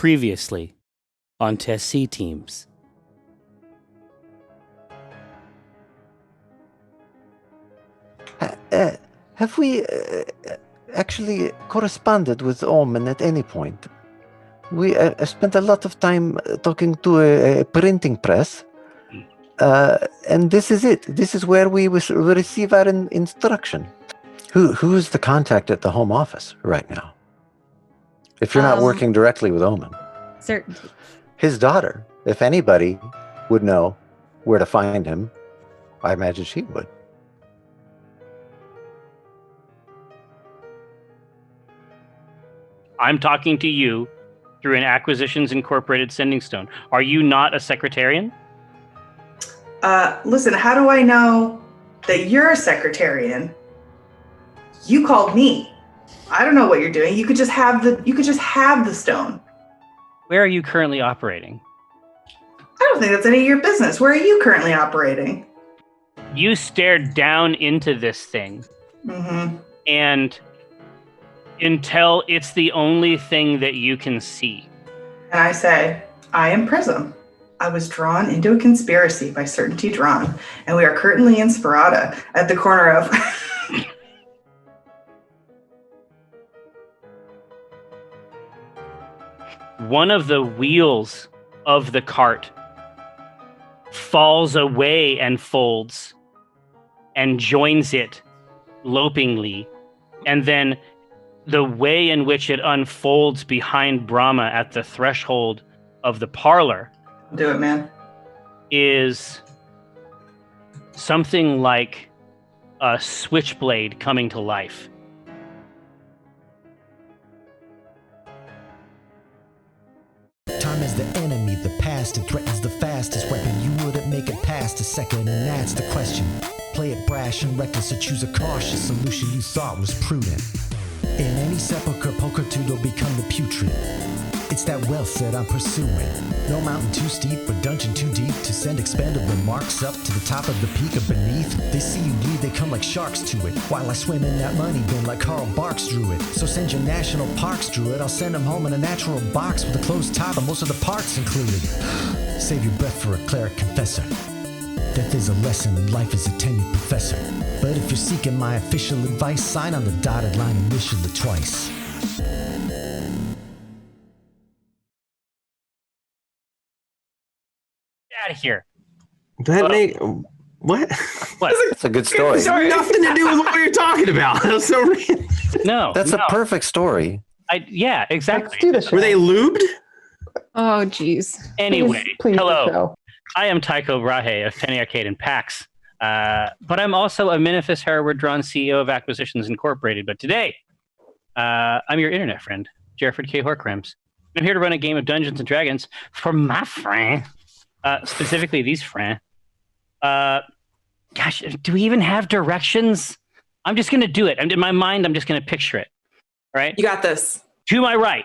Previously on Test C teams. Have we actually corresponded with Omen at any point? We spent a lot of time talking to a printing press, and this is it. This is where we receive our instruction. Who's the contact at the home office right now? If you're not working directly with Omen. Certainty. His daughter. If anybody would know where to find him, I imagine she would. I'm talking to you through an Acquisitions Incorporated sending stone. Are you not a secretarian? Listen, how do I know that you're a secretarian? You called me. I don't know what you're doing. You could just have the stone. Where are you currently operating? I don't think that's any of your business. Where are you currently operating? You stared down into this thing. Mm-hmm. And until it's the only thing that you can see. And I say, I am Prism. I was drawn into a conspiracy by Certainty Drawn, and we are currently in Sparata at the corner of... One of the wheels of the cart falls away and folds and joins it lopingly. And then the way in which it unfolds behind Brahma at the threshold of the parlor Do it, man. is something like a switchblade coming to life. Time is the enemy, the past, it threatens the fastest weapon. You wouldn't make it past a second, and that's the question. Play it brash and reckless, or choose a cautious solution you thought was prudent. In any sepulchre, pulchritude will become the putrid. It's that wealth that I'm pursuing. No mountain too steep or dungeon too deep to send expendable marks up to the top of the peak or beneath. They see you bleed, they come like sharks to it, while I swim in that money bin like Carl Barks drew it. So send your national parks druid, I'll send them home in a natural box with a closed top and most of the parts included. Save your breath for a cleric confessor. Death is a lesson and life is a tenured professor. But if you're seeking my official advice, sign on the dotted line and initial it twice. Get out of here. What? What? That's a good story. It's nothing to do with what we were talking about. That's so random. No. That's a perfect story. Yeah, exactly. Let's do the show. Were they lubed? Oh, jeez. Anyway, Please hello. the show. I am Tycho Brahe of Penny Arcade and PAX, but I'm also a Minifus Hereward Drawn CEO of Acquisitions Incorporated. But today, I'm your internet friend, Jerford K. Horcrams. I'm here to run a game of Dungeons and Dragons for my friend, specifically these friend. Gosh, do we even have directions? I'm just going to do it. In my mind, I'm just going to picture it. All right? You got this. To my right,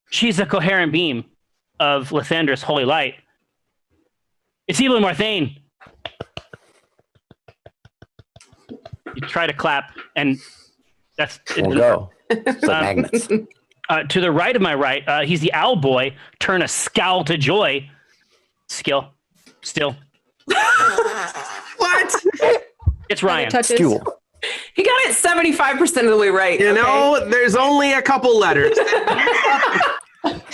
she's a coherent beam of Lathandra's holy light. It's Evelyn Marthane. You try to clap, and that's... We'll go. It's like magnets. To the right of my right, he's the owl boy. Turn a scowl to joy. Still. What? It's Ryan. Touches. Fuel. He got it 75% of the way right. You know, there's only a couple letters.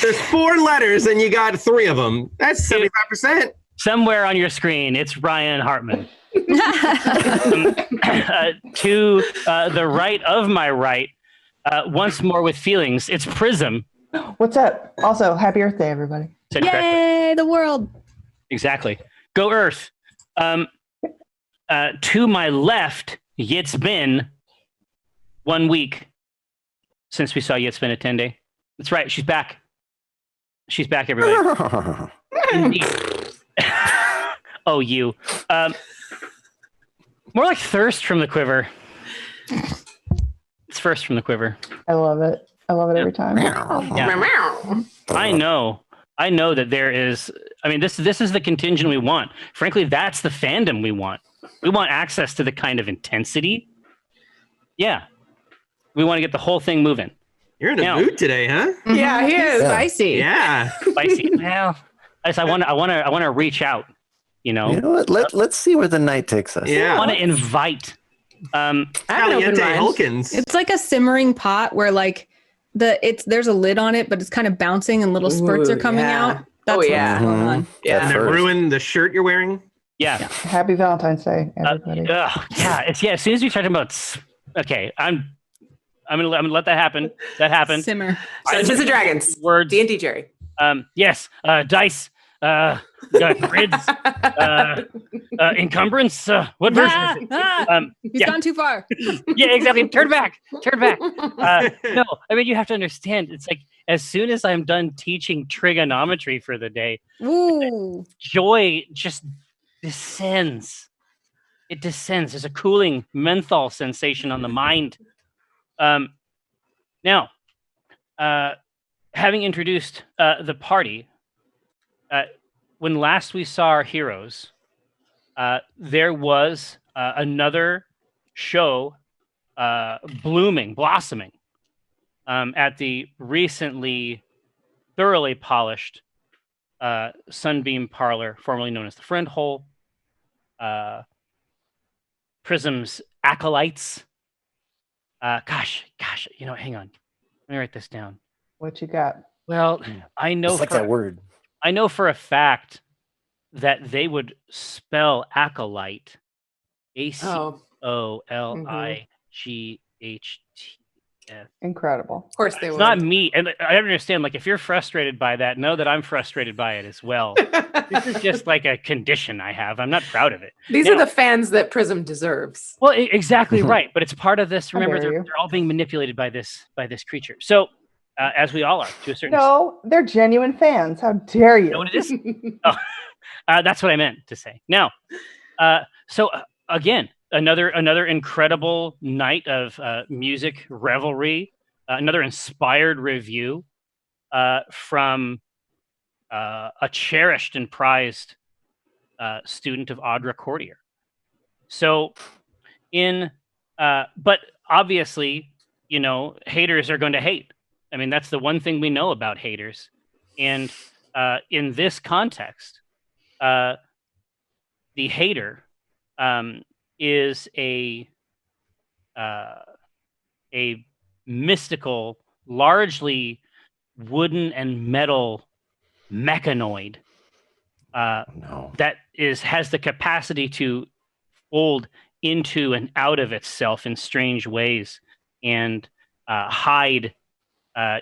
There's 4 letters, and you got 3 of them. That's 75%. Somewhere on your screen, it's Ryan Hartman. To the right of my right, once more with feelings, it's Prism. What's up? Also, happy Earth Day, everybody. Said correctly. Yay, the world. Exactly. Go Earth. To my left, it's been 1 week since we saw Yitzbin at 10 Day. That's right. She's back. She's back, everybody. Indeed. Oh, you. More like thirst from the quiver. It's first from the quiver. I love it. I love it every time. Yeah. I know that there is. I mean, this is the contingent we want. Frankly, that's the fandom we want. We want access to the kind of intensity. Yeah. We want to get the whole thing moving. You're in a Now- mood today, huh? Yeah, he is. Yeah. Spicy. Yeah. Spicy. Well, I want to reach out. You know what? Let's see where the night takes us. I Yeah. want to invite. I have an open Caliente mind. Hulkins. It's like a simmering pot where like there's a lid on it, but it's kind of bouncing and little spurts Ooh, are coming yeah. out. That's Oh, yeah. what's going on. Yeah. And it First. ruined the shirt you're wearing. Yeah. Happy Valentine's Day, everybody. Yeah. As soon as we talked about, okay, I'm gonna let that happen. That happened. Simmer. Dungeons and Dragons. Words. D&D, Jerry. Yes. Dice. Grids. Encumbrance. What version? Is it? He's gone too far. Yeah, exactly. Turn back. No, I mean, you have to understand. It's like as soon as I'm done teaching trigonometry for the day, Ooh. joy just descends. It descends. There's a cooling menthol sensation on the mind. Now, having introduced the party, when last we saw our heroes, there was another show blossoming at the recently thoroughly polished Sunbeam Parlor, formerly known as the Friend Hole. Prism's acolytes. Gosh, hang on. Let me write this down. What you got? Well, I know It's like that word. I know for a fact that they would spell acolyte ACOLIGHTF. Incredible. Of course they It's would. not me, and I understand. Like, if you're frustrated by that, know that I'm frustrated by it as well. This is just like a condition I have. I'm not proud of it. These are the fans that Prism deserves. Well, exactly right. But it's part of this. Remember, dare they're you. all being manipulated by this creature. So, as we all are to a certain No, they're genuine fans. How dare You know you? what it is? That's what I meant to say. Now, again, another incredible night of music revelry, another inspired review from a cherished and prized student of Audra Courtier. So, but obviously, haters are going to hate. I mean, that's the one thing we know about haters. And in this context, the hater is a mystical, largely wooden and metal mechanoid that has the capacity to fold into and out of itself in strange ways and hide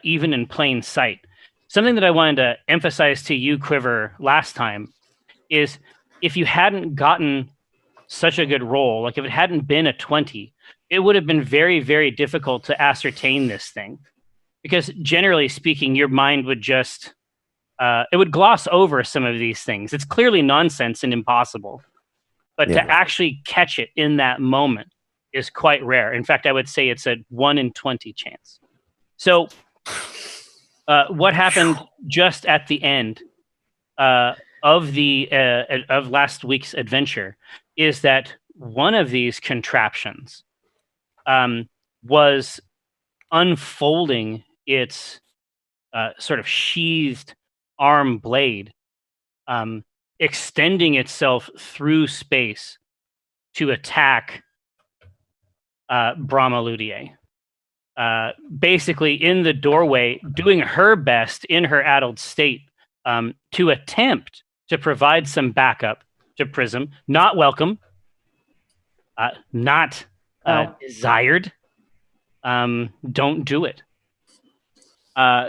even in plain sight. Something that I wanted to emphasize to you, Quiver, last time is if you hadn't gotten such a good roll, like if it hadn't been a 20, it would have been very, very difficult to ascertain this thing. Because generally speaking, your mind would just, it would gloss over some of these things. It's clearly nonsense and impossible. But to actually catch it in that moment is quite rare. In fact, I would say it's a 1 in 20 chance. So what happened just at the end of last week's adventure is that one of these contraptions was unfolding its sort of sheathed arm blade, extending itself through space to attack Brahma Ludier. Basically in the doorway, doing her best in her addled state to attempt to provide some backup to Prism. Not welcome, not desired. Don't do it.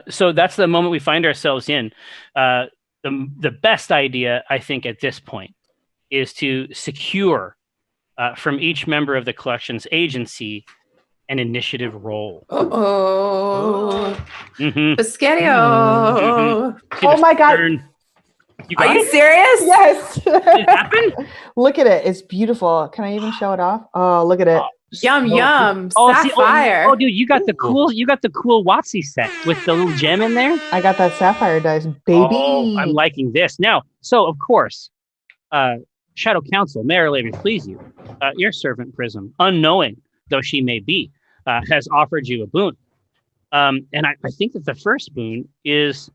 So that's the moment we find ourselves in. The best idea, I think, at this point is to secure from each member of the collection's agency an initiative roll. Biscotto. Oh my God. Are you serious? Yes. Did it happen? Look at it. It's beautiful. Can I even show it off? Oh, look at it. Yum yum. See, Sapphire. dude, you got the cool WotC set with the little gem in there. I got that sapphire dice, baby. Oh, I'm liking this. Now, so of course, Shadow Council, may Our Lady please you, your servant Prism, unknowing though she may be, has offered you a boon. And I think that the first boon is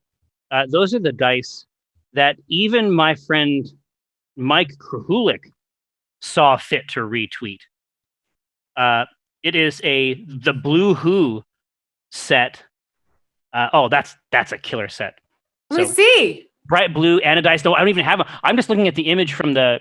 those are the dice that even my friend Mike Krahulik saw fit to retweet. It is the Blue Who set. That's a killer set. Let me see. Bright blue anodized. No, I don't even have them. I'm just looking at the image from the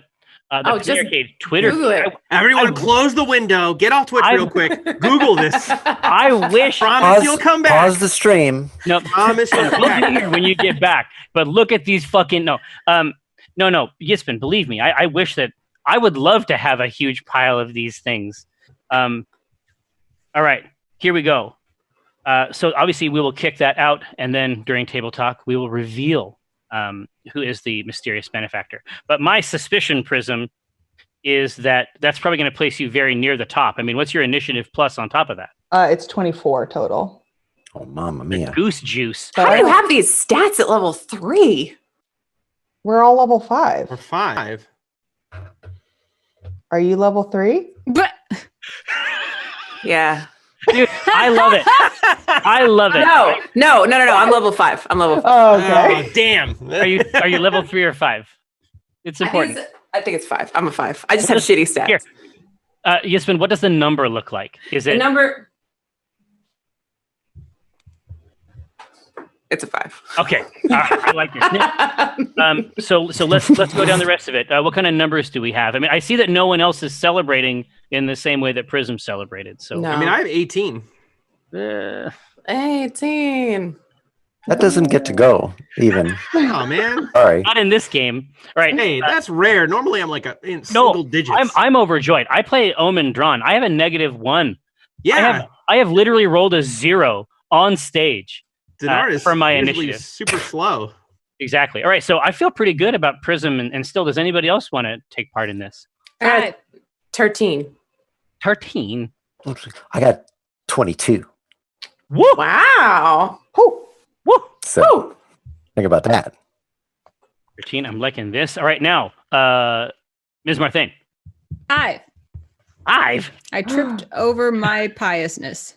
just Arcade Twitter. Google it. Everyone, close the window. Get off Twitch real quick. Google this. I wish. Promise you'll come back. Pause the stream. No, Promise you'll come we'll be back. here when you get back. But look at these fucking no. Yispin, believe me, I wish that I would love to have a huge pile of these things. All right, here we go. So obviously we will kick that out, and then during table talk we will reveal who is the mysterious benefactor. But my suspicion, Prism, is that that's probably going to place you very near the top. I mean, what's your initiative plus on top of that? It's 24 total. Oh, mamma mia. Goose juice. How do you have these stats at level 3? We're all level 5. Or 5. Are you level 3? But Yeah. Dude, I love it. I love it. No. I'm level 5. I'm level 5. Oh, okay. Oh, damn. Are you level 3 or 5? It's important. I think it's 5. I'm a 5. I just have shitty stats. Here. Yasmin, what does the number look like? Is The it number. It's a 5. okay? I like this. So let's go down the rest of it. What kind of numbers do we have? I mean, I see that no one else is celebrating in the same way that Prism celebrated. So No. I mean, I have 18. 18. That doesn't get to go, even. Oh, man. Sorry. not in this game. All right. Hey, that's rare. Normally, I'm like in single digits. I'm overjoyed. I play Omen Drawn. I have a -1. Yeah. I have literally rolled a 0 on stage. Dinar is for my usually initiative. super slow. Exactly. All right. So I feel pretty good about Prism, and still, does anybody else want to take part in this? I got 13. 13. I got 22. Woo! Wow. Whew. Woo! So Woo. think about that. 13. I'm liking this. All right. Now, Ms. Marthain. I I tripped over my piousness.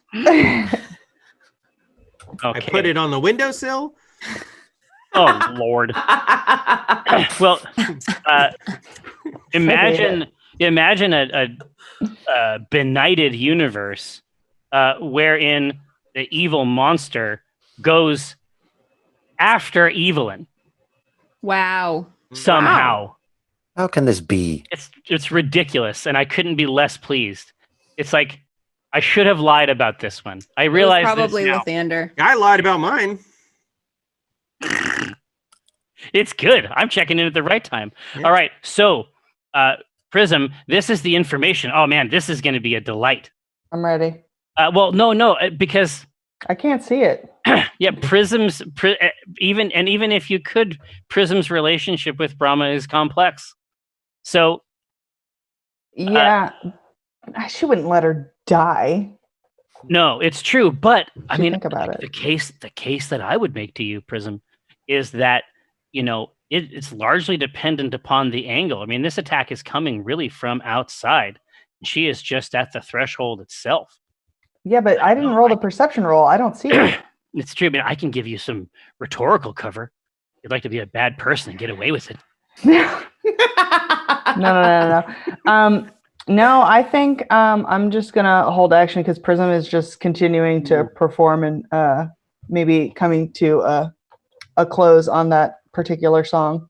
Okay. I put it on the windowsill. Oh, Lord. Well, imagine a benighted universe wherein the evil monster goes after Evelyn Wow. somehow. How can this be? It's ridiculous, and I couldn't be less pleased. It's like I should have lied about this one. I realize probably this now. Lathander. I lied about mine. It's good. I'm checking in at the right time. Yeah. All right. So, Prism, this is the information. Oh man, this is going to be a delight. I'm ready. Well, no, because I can't see it. yeah, even if you could, Prism's relationship with Brahma is complex. So, Yeah. She wouldn't let her die. no, it's true. But I mean, think about it. the case that I would make to you, Prism, is that it's largely dependent upon the angle. I mean, this attack is coming really from outside. She is just at the threshold itself. Yeah, but I didn't roll the perception roll. I don't see it. It's true. I mean, I can give you some rhetorical cover. You'd like to be a bad person and get away with it. No. No, I think I'm just gonna hold action because Prism is just continuing to perform and maybe coming to a close on that particular song.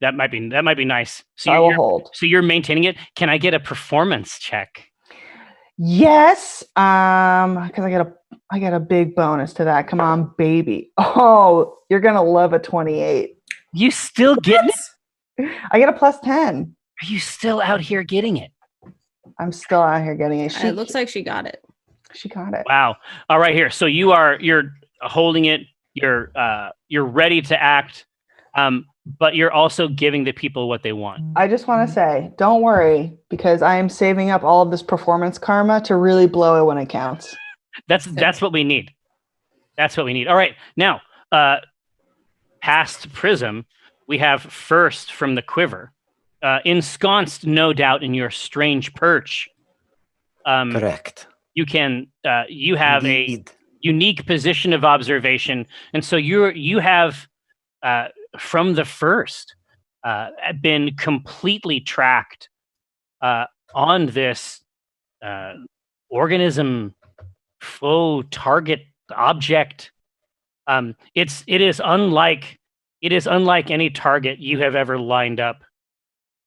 That might be nice. So I will hold. So you're maintaining it. Can I get a performance check? Yes, because I get a big bonus to that. Come on, baby. Oh, you're gonna love a 28. You still get it? I get a +10. Are you still out here getting it? I'm still out here getting it. It looks like she got it. She got it. Wow. All right, here. So you're holding it. You're ready to act, but you're also giving the people what they want. I just want to say, don't worry, because I am saving up all of this performance karma to really blow it when it counts. That's what we need. That's what we need. All right. Now, past Prism, we have first from the Quiver, ensconced, no doubt, in your strange perch. Correct. You can you have Indeed. unique position of observation, and so you have from the first been completely tracked on this organism foe target object. It is unlike any target you have ever lined up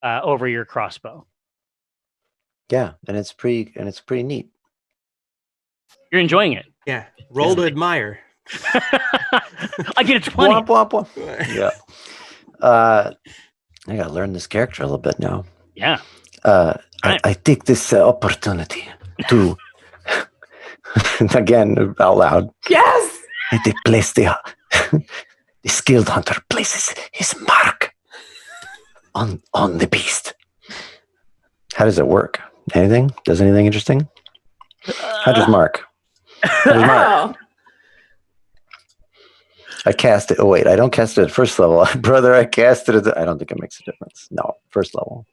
over your crossbow. Yeah, and it's pretty neat. You're enjoying it. Yeah. Roll to admire. I get a 20. Womp, womp, womp. Yeah. I gotta learn this character a little bit now. Yeah. I take this opportunity to, again, out loud. Yes. They place the skilled hunter places his mark on the beast. How does it work? Anything? Does anything interesting? How does mark? Wow. I cast it. Oh wait, I don't cast it at first level, brother. I cast it. I don't think it makes a difference. No, first level.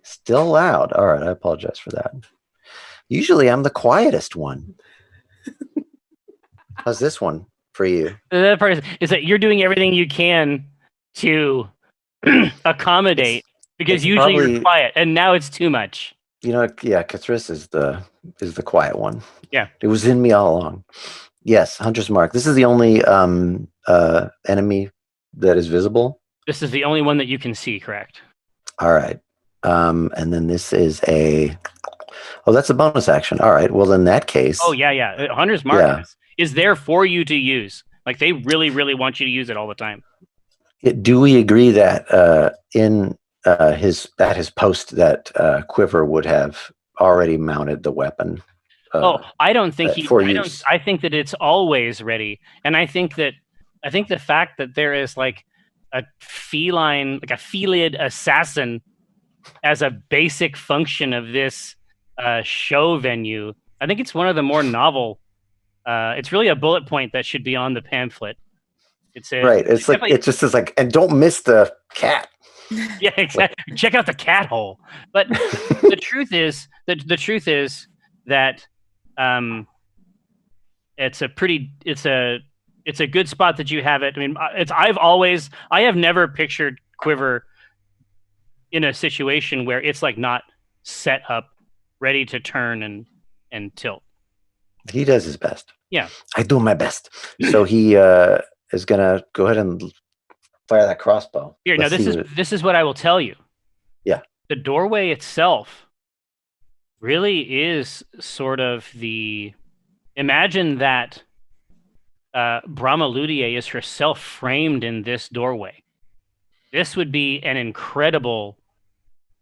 Still loud. All right, I apologize for that. Usually, I'm the quietest one. How's this one for you? The part is that you're doing everything you can to accommodate, because usually you're quiet, and now it's too much. You know, yeah, Kathris is the quiet one. Yeah, it was in me all along. Yes, Hunter's Mark. This is the only enemy that is visible. This is the only one that you can see, correct? All right. And then this is that's a bonus action. All right. Well, in that case. Oh, yeah. Hunter's Mark is there for you to use. Like, they really, really want you to use it all the time. Do we agree that at his post that Quiver would have already mounted the weapon? I don't think I think that it's always ready, and I think the fact that there is like a feline, like a felid assassin, as a basic function of this show venue, I think it's one of the more novel. It's really a bullet point that should be on the pamphlet. Right. It's like it just is like, and don't miss the cat. Yeah, exactly. Check out the cat hole. But the truth is that it's a good spot that you have it. I mean, I have never pictured Quiver in a situation where it's like not set up, ready to turn and tilt. He does his best. Yeah, I do my best. So he is gonna go ahead and fire that crossbow. Here, now this is what I will tell you. Yeah, the doorway itself really is sort of imagine that Brahma Ludier is herself framed in this doorway. This would be an incredible.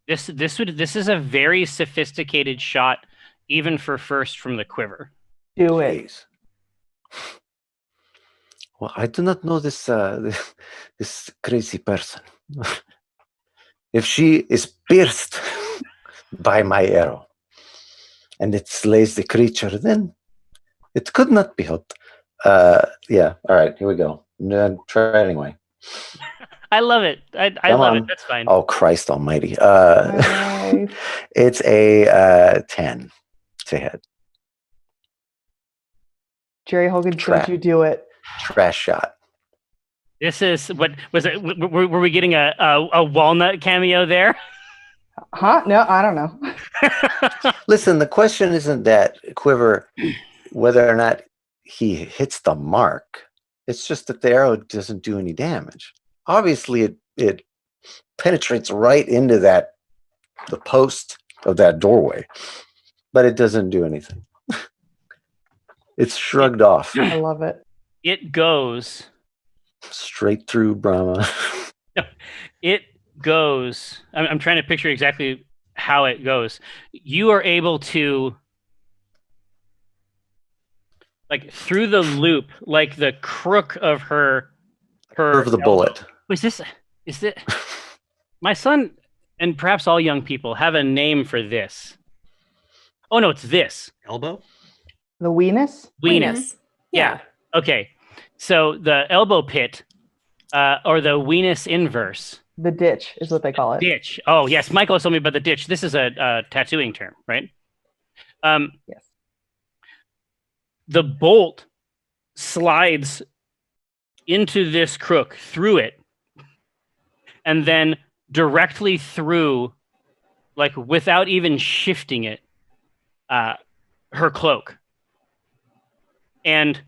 This is a very sophisticated shot, even for first from the Quiver. Do it. Well, I do not know this this crazy person. If she is pierced by my arrow, and it slays the creature, then it could not be helped. Yeah. All right. Here we go. Try it anyway. I love it. I love it. That's fine. Oh, Christ Almighty! It's a 10 to hit. Jerry Hogan, don't you do it? Trash shot. This is what was it? Were we getting a walnut cameo there? Huh? No, I don't know. Listen, the question isn't that Quiver, whether or not he hits the mark. It's just that the arrow doesn't do any damage. Obviously, it penetrates right into the post of that doorway, but it doesn't do anything. It's shrugged off. I love it. It goes straight through Brahma. It goes. I'm trying to picture exactly how it goes. You are able to, like, through the loop, like the crook of her curve of the bullet. Is it? My son and perhaps all young people have a name for this. Oh no, it's this elbow. The weenus? Weenus. Yeah. Okay. So the elbow pit, or the weenus inverse. The ditch is what they call it. Ditch. Oh yes, Michael told me about the ditch. This is a tattooing term, right? Yes. the bolt slides into this crook, through it, and then directly through, like without even shifting it, her cloak. And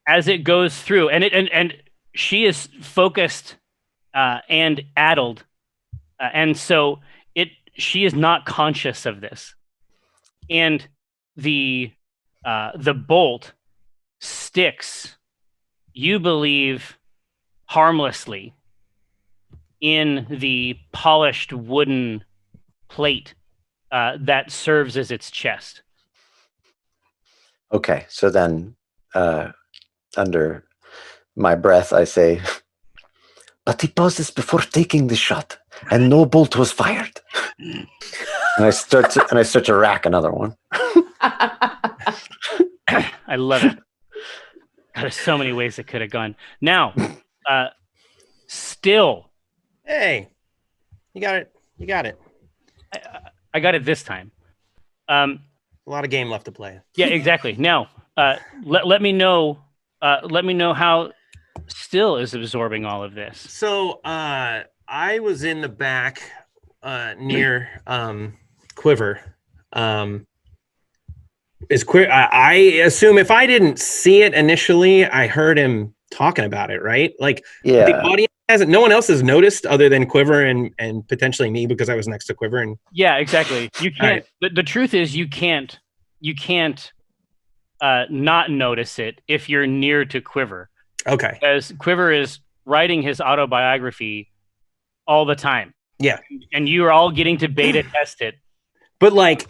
as it goes through, and she is focused and addled, and so she is not conscious of this. And the bolt sticks, you believe, harmlessly in the polished wooden plate that serves as its chest. Okay, so then under my breath, I say, but he pauses before taking the shot, and no bolt was fired. And I start to rack another one. I love it. There's so many ways it could have gone. Now, still. Hey, you got it. You got it. I got it this time. A lot of game left to play. Yeah, exactly. Now, let me know. Let me know how Still is absorbing all of this. So I was in the back near Quiver. I assume if I didn't see it initially, I heard him talking about it, right? Like, Yeah. the audience hasn't. No one else has noticed other than Quiver and potentially me because I was next to Quiver. And yeah, exactly. You can't. Right. The truth is, you can't not notice it if you're near to Quiver. Okay. Because Quiver is writing his autobiography all the time. Yeah. And you are all getting to beta test it. But like,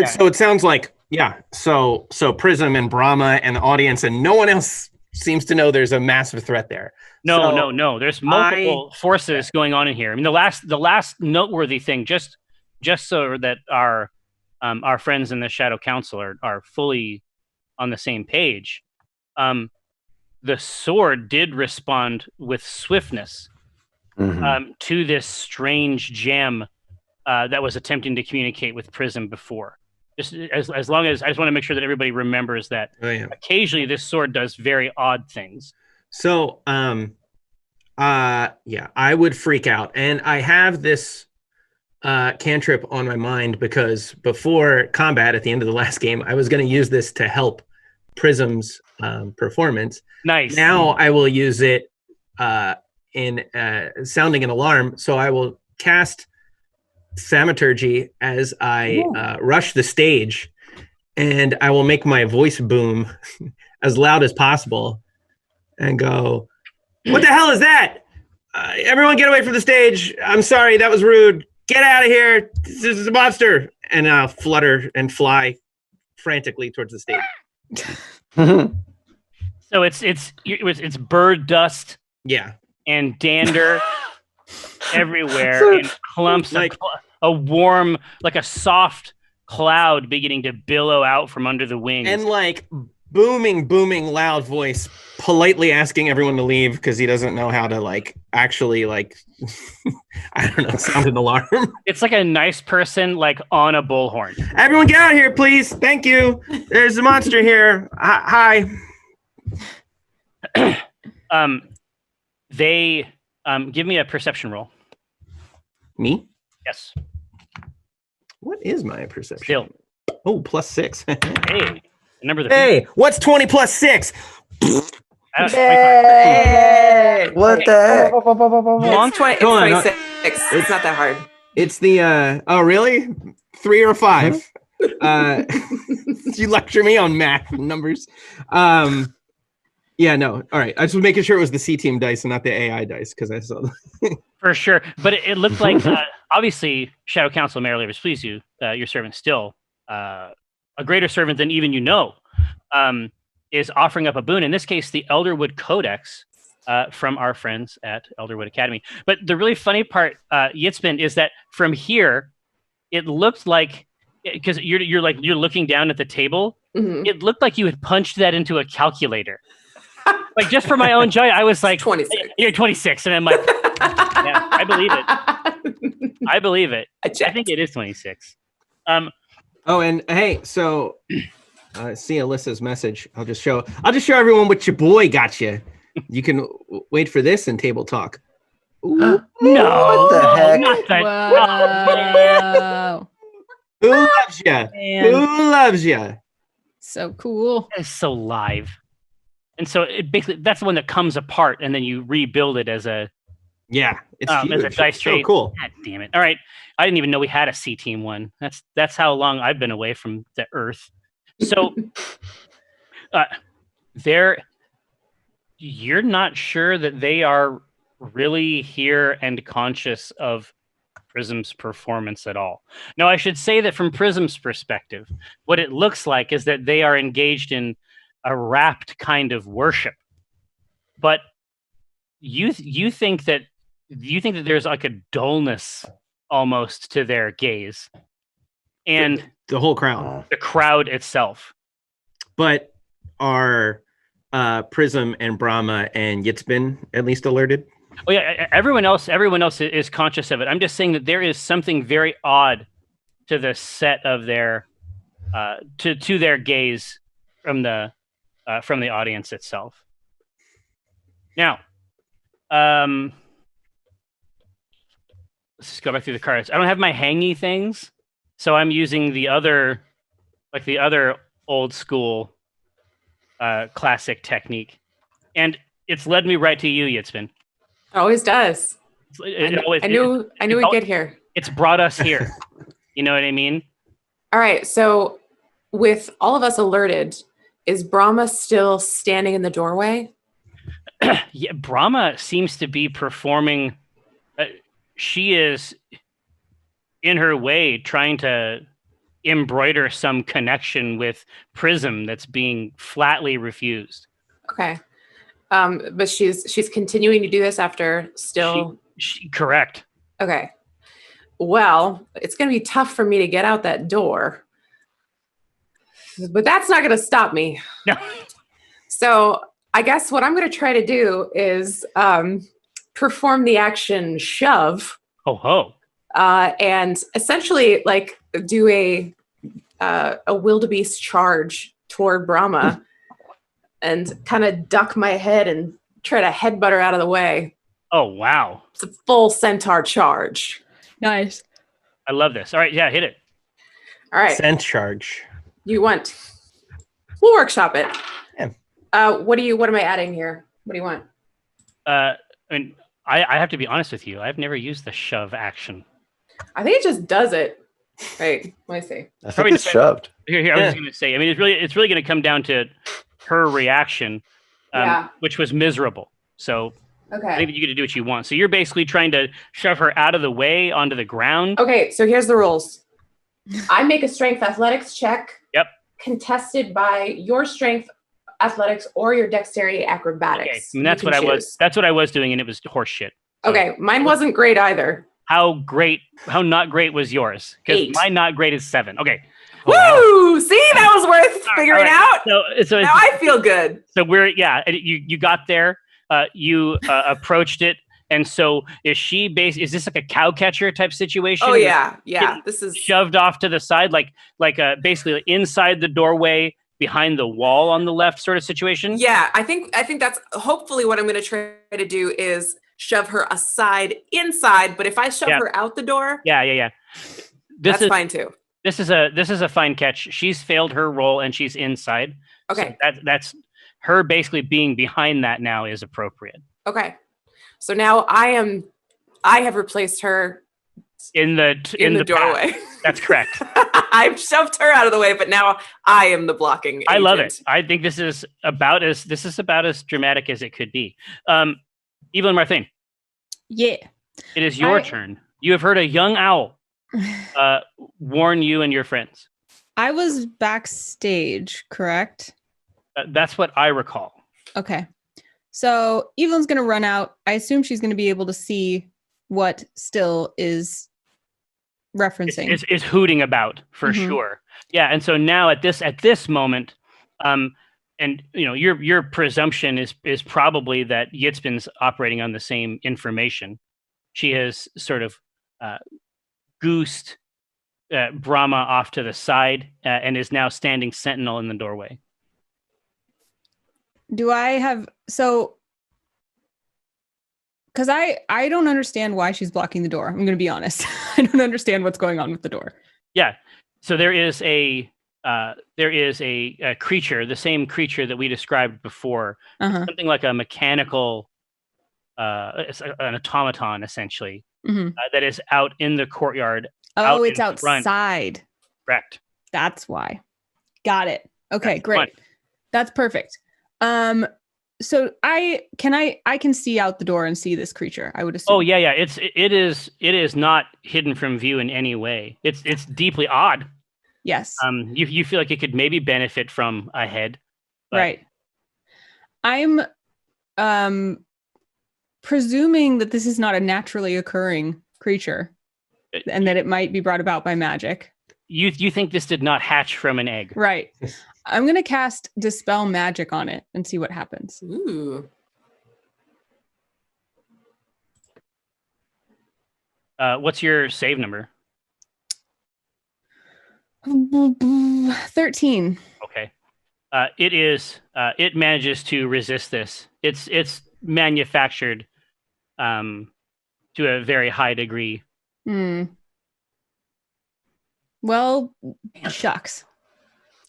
so it sounds like, yeah. So Prism and Brahma and the audience and no one else seems to know there's a massive threat there. No. There's multiple forces going on in here. I mean, the last noteworthy thing, just so that our friends in the Shadow Council are fully on the same page. The sword did respond with swiftness to this strange gem that was attempting to communicate with Prism before. Just as long as I just want to make sure that everybody remembers that occasionally this sword does very odd things. So, I would freak out, and I have this cantrip on my mind because before combat at the end of the last game, I was going to use this to help Prism's performance. Nice. Now I will use it in sounding an alarm. So I will cast Thaumaturgy as I rush the stage, and I will make my voice boom as loud as possible and go, "What the hell is that? Everyone get away from the stage. I'm sorry, that was rude. Get out of here. This is a monster." And I'll flutter and fly frantically towards the stage. So it's bird dust, and dander everywhere, and clumps, like a warm, like a soft cloud beginning to billow out from under the wings, and like booming, loud voice, politely asking everyone to leave because he doesn't know how to actually I don't know, sound an alarm. It's like a nice person on a bullhorn. Everyone get out of here, please. Thank you. There's a monster here. Hi. They give me a perception roll. Me? Yes. What is my perception? Still. Oh, +6. Hey, remember the. Hey, what's 20 plus 6? Hey! What the heck? It's 26. It's not that hard. It's the oh really? 3 or 5? You lecture me on math numbers. Yeah, no. All right. I was making sure it was the C team dice and not the AI dice because I saw For sure. But it looked like obviously Shadow Council Mayor Levis, please you, your servant still a greater servant than even is offering up a boon. In this case, the Elderwood Codex from our friends at Elderwood Academy. But the really funny part, Yitzbin, is that from here, it looked like, because you're looking down at the table, it looked like you had punched that into a calculator. Just for my own joy, I was like, 26. You're 26. And I'm like, yeah, I believe it. I believe it. I think it is 26. Oh, and hey, so see Alyssa's message. I'll just show everyone what your boy got you. You can wait for this in table talk. No, No, what the heck? not that. Wow. Who loves you? Man. Who loves you? So cool. It's so live. And so it basically that's the one that comes apart and then you rebuild it as a It's as huge. a dice It's so tray. cool. God damn it. All right. I didn't even know we had a C team one. That's how long I've been away from the earth. So you're not sure that they are really here and conscious of Prism's performance at all. No, I should say that from Prism's perspective, what it looks like is that they are engaged in a rapt kind of worship. But you think that there's like a dullness almost to their gaze. And The whole crowd. the crowd itself. But are Prism and Brahma and Yitzbin at least alerted? Oh yeah, everyone else is conscious of it. I'm just saying that there is something very odd to the set of their to their gaze from the audience itself. Now, let's just go back through the cards. I don't have my hangy things, so I'm using the other old school classic technique, and it's led me right to you, Yitzbin. It always does. I knew we'd get here. It's brought us here. You know what I mean? All right. So with all of us alerted, is Brahma still standing in the doorway? Yeah, Brahma seems to be performing. She is in her way trying to embroider some connection with Prism that's being flatly refused. Okay. But she's continuing to do this after still. Correct. Okay. Well, it's going to be tough for me to get out that door, but that's not going to stop me. No. So I guess what I'm going to try to do is perform the action shove. Ho ho. And essentially like do a wildebeest charge toward Brahma. And kind of duck my head and try to headbutt her out of the way. Oh, wow. It's a full centaur charge. Nice. I love this. All right, yeah, hit it. All right. Scent charge. You want? We'll workshop it. Yeah. What am I adding here? What do you want? I mean, I have to be honest with you. I've never used the shove action. I think it just does it. Wait, let me see. I think it's shoved. Here, I was just going to say. I mean, it's really going to come down to her reaction, which was miserable. So Okay. I think that you get to do what you want. So you're basically trying to shove her out of the way onto the ground. Okay, so here's the rules. I make a strength athletics check. Yep. Contested by your strength athletics or your dexterity acrobatics. Okay, and that's what I was. That's what I was doing, and it was horse shit. So Okay, mine wasn't great either. How not great was yours? Because 8. my not great is 7. Okay. Woo! See, that was worth figuring out. So Now I feel good. So you got there, you approached it, and so is this like a cow catcher type situation? Oh yeah. Getting This is shoved off to the side, like basically inside the doorway, behind the wall on the left, sort of situation. Yeah, I think that's hopefully what I'm going to try to do is shove her aside inside. But if I shove her out the door, that's fine too. This is a fine catch. She's failed her roll and she's inside. Okay. So that's her basically being behind that now is appropriate. Okay. So now I have replaced her in the doorway. That's correct. I've shoved her out of the way, but now I am the blocking agent. I love it. I think this is about as dramatic as it could be. Evelyn Marthain. Yeah. It is your turn. You have heard a young owl warn you and your friends. I was backstage, correct? That's what I recall. Okay. So Evelyn's going to run out. I assume she's going to be able to see what Still is referencing. Is hooting about for sure. Yeah, and so now at this moment, and your presumption is probably that Yitzbin's operating on the same information. She has sort of goosed Brahma off to the side and is now standing sentinel in the doorway. Do I have because I don't understand why she's blocking the door. I'm going to be honest. I don't understand what's going on with the door. Yeah. So there is a creature, the same creature that we described before, something like a mechanical, it's an automaton essentially, that is out in the courtyard. Oh, it's outside. Correct. That's why. Got it. Okay, That's great. fun. That's perfect. So I can see out the door and see this creature, I would assume. Oh yeah. It is not hidden from view in any way. It's deeply odd. Yes. You feel like it could maybe benefit from a head. Right. I'm presuming that this is not a naturally occurring creature and that it might be brought about by magic. You think this did not hatch from an egg. Right. I'm going to cast Dispel Magic on it and see what happens. Ooh. What's your save number? 13. Okay. It manages to resist this. It's manufactured to a very high degree. Well, shucks.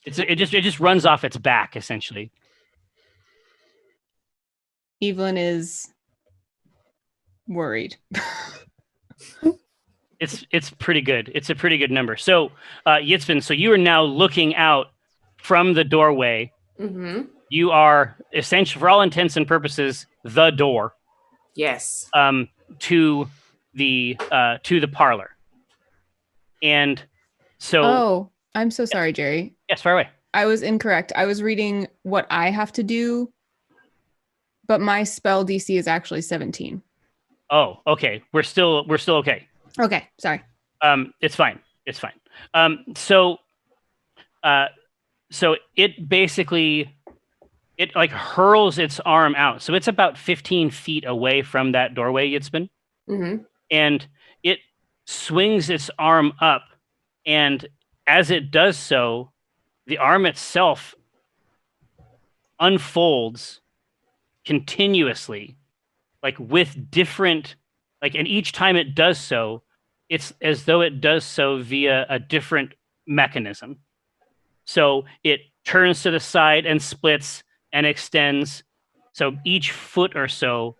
It just runs off its back essentially. Evelyn is worried. It's pretty good. It's a pretty good number. So, Yitzvin, so you are now looking out from the doorway. Mm-hmm. You are essentially, for all intents and purposes, the door. Yes. To the parlor. And so. Oh, I'm so sorry, Jerry. Yes, far away. I was incorrect. I was reading what I have to do, but my spell DC is actually 17. Oh, okay. We're still okay. Okay, sorry. It's fine. It's fine. So it basically like hurls its arm out. So it's about 15 feet away from that doorway it's been. Mm-hmm. And it swings its arm up, and as it does so, the arm itself unfolds continuously, like with different, like, and each time it does so, it's as though it does so via a different mechanism. So it turns to the side and splits and extends. So each foot or so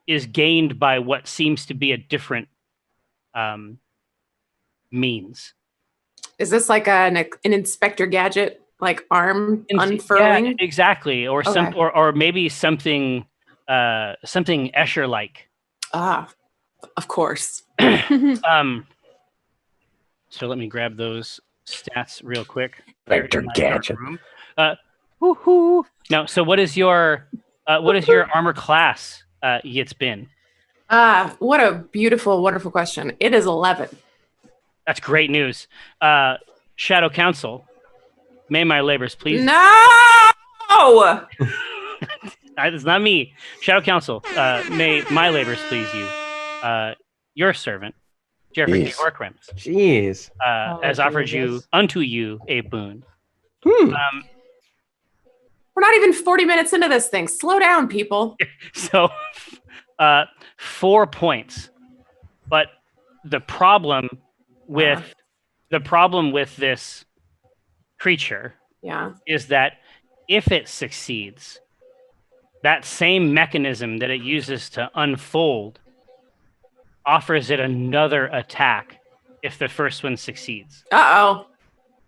is gained by what seems to be a different means. Is this like an Inspector Gadget, like arm unfurling? Yeah, exactly, or Okay. or maybe something Escher like. Ah, of course. So let me grab those stats real quick. Inspector Gadget. Woohoo! Now, so what is your armor class? It's been. What a beautiful, wonderful question. It is 11. That's great news. Shadow Council, may my labors please. No! It's not me. Shadow Council, may my labors please you. Your servant, Jeffrey G. Orkrim, Jeez. has offered you unto you a boon. We're not even 40 minutes into this thing. Slow down, people. So, 4 points. But the problem with this creature is that if it succeeds, that same mechanism that it uses to unfold offers it another attack if the first one succeeds. Uh-oh.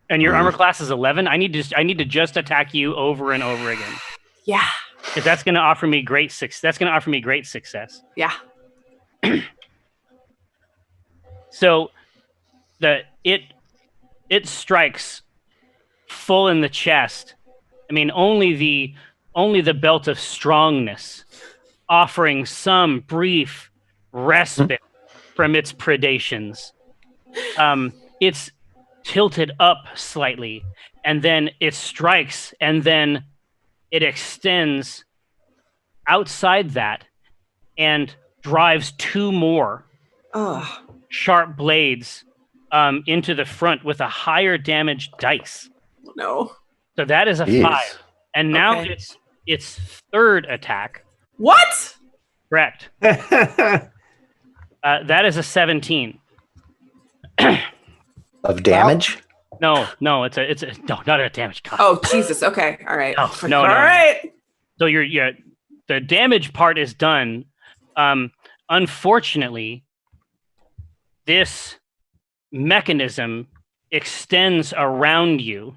And your armor class is 11. I need to just attack you over and over again. Yeah. Because that's going to offer me great success. Yeah. So it strikes full in the chest. I mean, only the belt of strongness offering some brief respite from its predations. It's tilted up slightly, and then it strikes, and then it extends outside that and drives 2 more sharp blades into the front with a higher damage dice. No. So that is a Jeez. 5. And now Okay. its third attack. What? Correct. That is a 17. Of damage? No, it's a no, not a damage. God. Oh, Jesus. Okay. All right. No. All right. So the damage part is done. Unfortunately, this mechanism extends around you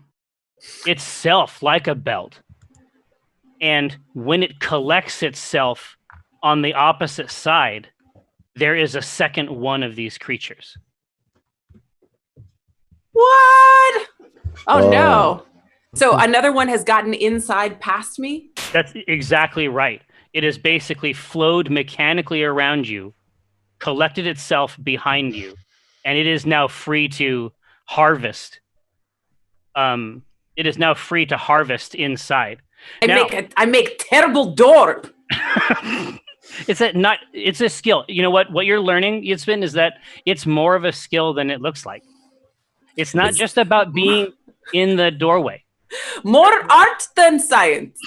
itself like a belt. And when it collects itself on the opposite side, there is a second one of these creatures. What? Oh, Oh. no. So another one has gotten inside past me? That's exactly right. It has basically flowed mechanically around you, collected itself behind you, and it is now free to harvest. It is now free to harvest inside. I make terrible door. It's a skill. You know what you're learning, Yitzvin, is that it's more of a skill than it looks like. It's not just about being in the doorway. More art than science.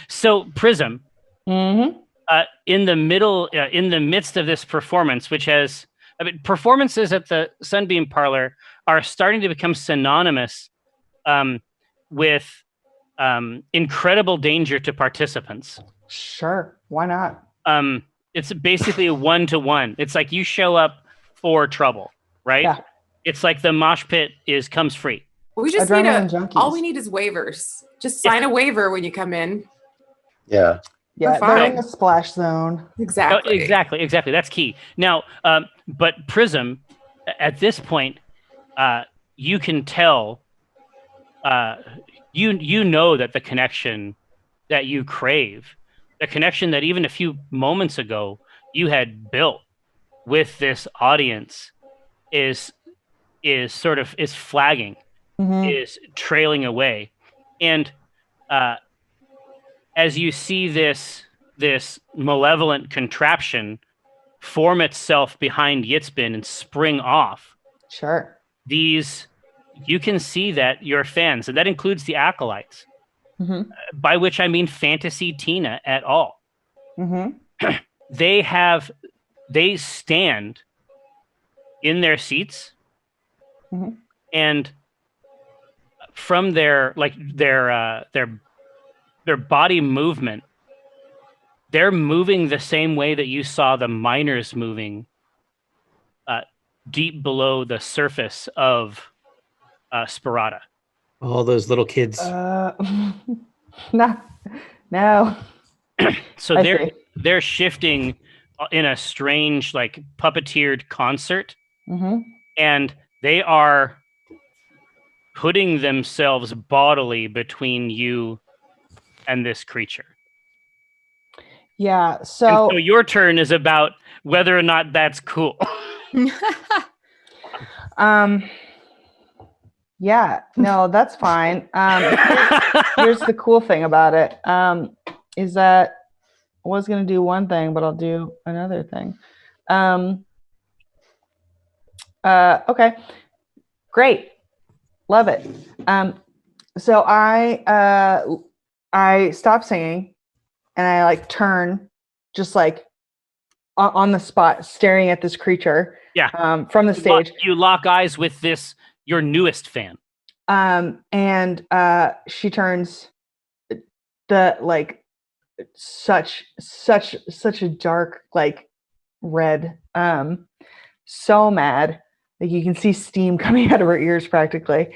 So Prism, Mm-hmm. in the midst of this performance, which has performances at the Sunbeam Parlor are starting to become synonymous with incredible danger to participants. Sure. Why not? It's basically a 1-to-1. It's like you show up for trouble, right? Yeah. It's like the mosh pit comes free. We just Adrenaline junkies. all we need is waivers. Just sign a waiver when you come in. Yeah. Yeah, We're they're in fine. the splash zone. Exactly. Exactly. That's key. Now, but Prism, at this point, you can tell, you know that the connection that you crave, the connection that even a few moments ago you had built with this audience, is flagging, is trailing away, and as you see this malevolent contraption form itself behind Yitzbin and spring off, Sure. you can see that your fans, and that includes the acolytes, by which I mean Fantasy Tina at all. They stand in their seats, and from their body movement, they're moving the same way that you saw the miners moving deep below the surface of Sparata. All those little kids. No. So I see. they're shifting in a strange, like, puppeteered concert, and they are putting themselves bodily between you and this creature. Yeah. And So so your turn is about whether or not that's cool. yeah, no, that's fine. Here's the cool thing about it, is that I was going to do one thing, but I'll do another thing. Okay, great. Love it. So I stop singing and I like turn, just like on the spot, staring at this creature. Yeah. From the stage. You lock eyes with your newest fan. And she turns such a dark, like, red, so mad, like you can see steam coming out of her ears practically.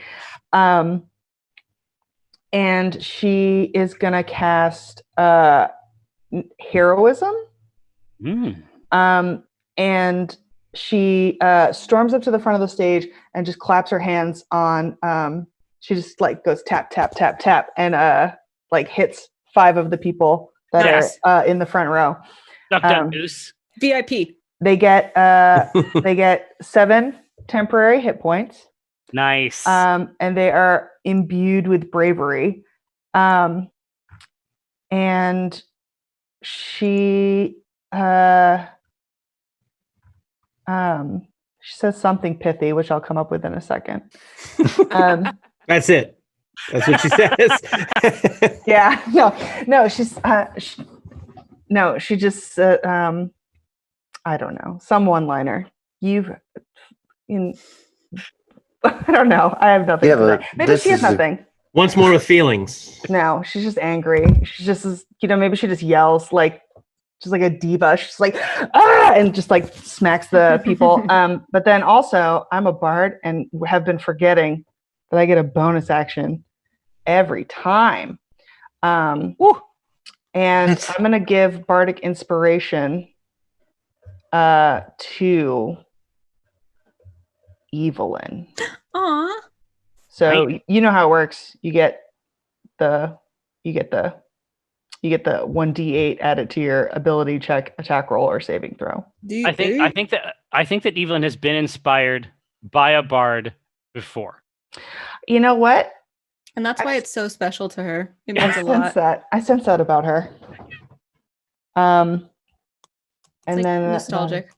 And she is gonna cast heroism. And she storms up to the front of the stage and just claps her hands on, she just like goes tap, tap, tap, tap, and like hits 5 of the people that are in the front row. Duck, goose. VIP. They get 7 temporary hit points. Nice. And they are imbued with bravery. And she She says something pithy, which I'll come up with in a second. That's it. That's what she says. Yeah, no, she just I don't know, some one-liner. I don't know. I have nothing. Yeah, for but that. Maybe she has nothing. Once more with feelings. No, she's just angry. She just is, maybe she just yells like just like a diva. She's like, ah, and just like smacks the people. But then also I'm a bard and have been forgetting that I get a bonus action every time. And I'm gonna give bardic inspiration to Evelyn. Aw. So Right. you know how it works. You get the 1d8 added to your ability check, attack roll, or saving throw. I think that Evelyn has been inspired by a bard before. You know what? And that's why it's so special to her. It I means a lot. I sense that about her. And It's like then nostalgic.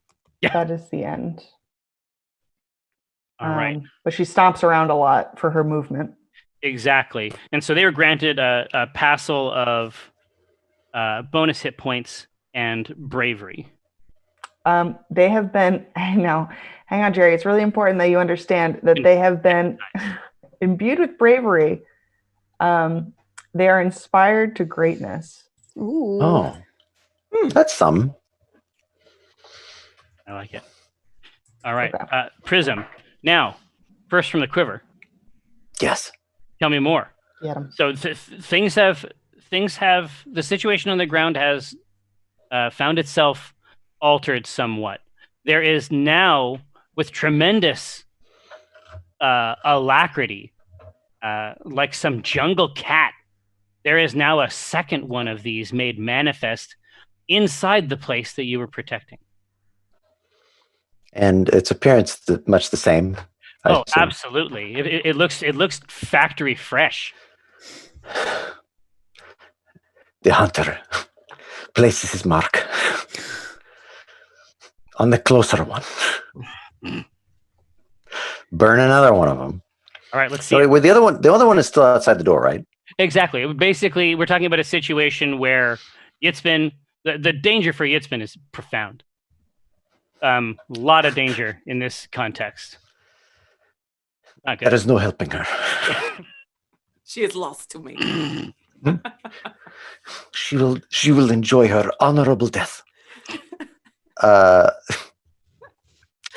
that is the end. All right. But she stomps around a lot for her movement. Exactly. And so they were granted a passel of bonus hit points and bravery. They have been, I know, hang on, Jerry. It's really important that you understand that they have been imbued with bravery. They are inspired to greatness. Ooh. Oh, that's some. I like it. All right. Okay. Prism. Now, first from the quiver. Yes. Tell me more. Get 'em. So things have the situation on the ground has found itself altered somewhat. There is now, with tremendous alacrity, like some jungle cat, there is now a second one of these made manifest inside the place that you were protecting. And its appearance much the same. I Oh, assume. absolutely! It looks factory fresh. The hunter places his mark on the closer one. Burn another one of them. All right, let's see. So wait, the other one is still outside the door, right? Exactly. Basically, we're talking about a situation where Yitzbin, the danger for Yitzbin is profound. A lot of danger in this context. Not good. There is no helping her. She is lost to me. She will enjoy her honorable death. I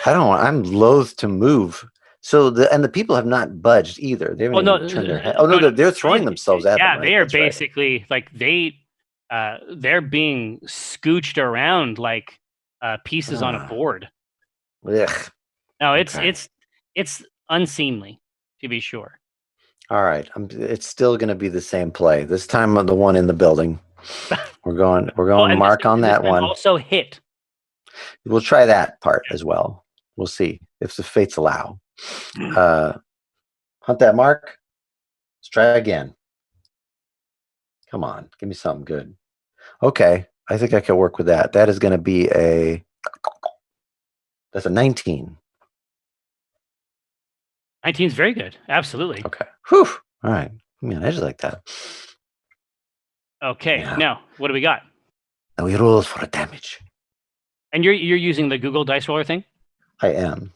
don't want. I'm loath to move. So the people have not budged either. They haven't even turned their head. Oh no, they're throwing themselves at them. Yeah, Right? they are That's right. basically like they're being scooched around like pieces on a board. Ugh. No, it's Okay. it's unseemly, to be sure. All right. It's still going to be the same play. This time on the one in the building. We're going And mark this on that one. Also hit. We'll try that part as well. We'll see if the fates allow. Hunt that mark. Let's try again. Come on, give me something good. Okay, I think I can work with that. That is going to be that's a 19. 19 is very good. Absolutely. Okay. Whew. All right. Man, I just like that. Okay. Yeah. Now, what do we got? Now we roll for a damage. And you're using the Google Dice Roller thing? I am.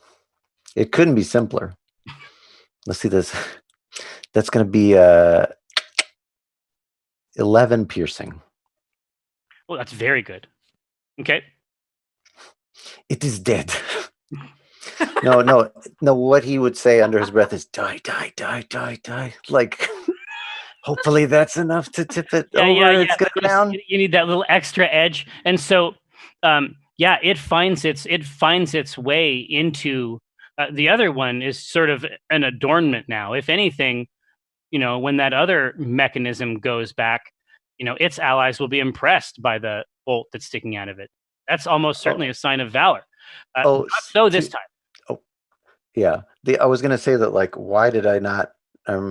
It couldn't be simpler. Let's see this. That's going to be 11 piercing. Well, that's very good. Okay. It is dead. No. What he would say under his breath is die, die, die, die, die. Like, hopefully that's enough to tip it over. It's going to go down. You need that little extra edge, and so, it finds its way into the other one. Is sort of an adornment now. If anything, when that other mechanism goes back, its allies will be impressed by the bolt that's sticking out of it. That's almost certainly a sign of valor. So this time. Oh, yeah. I was going to say that, like, why did I not?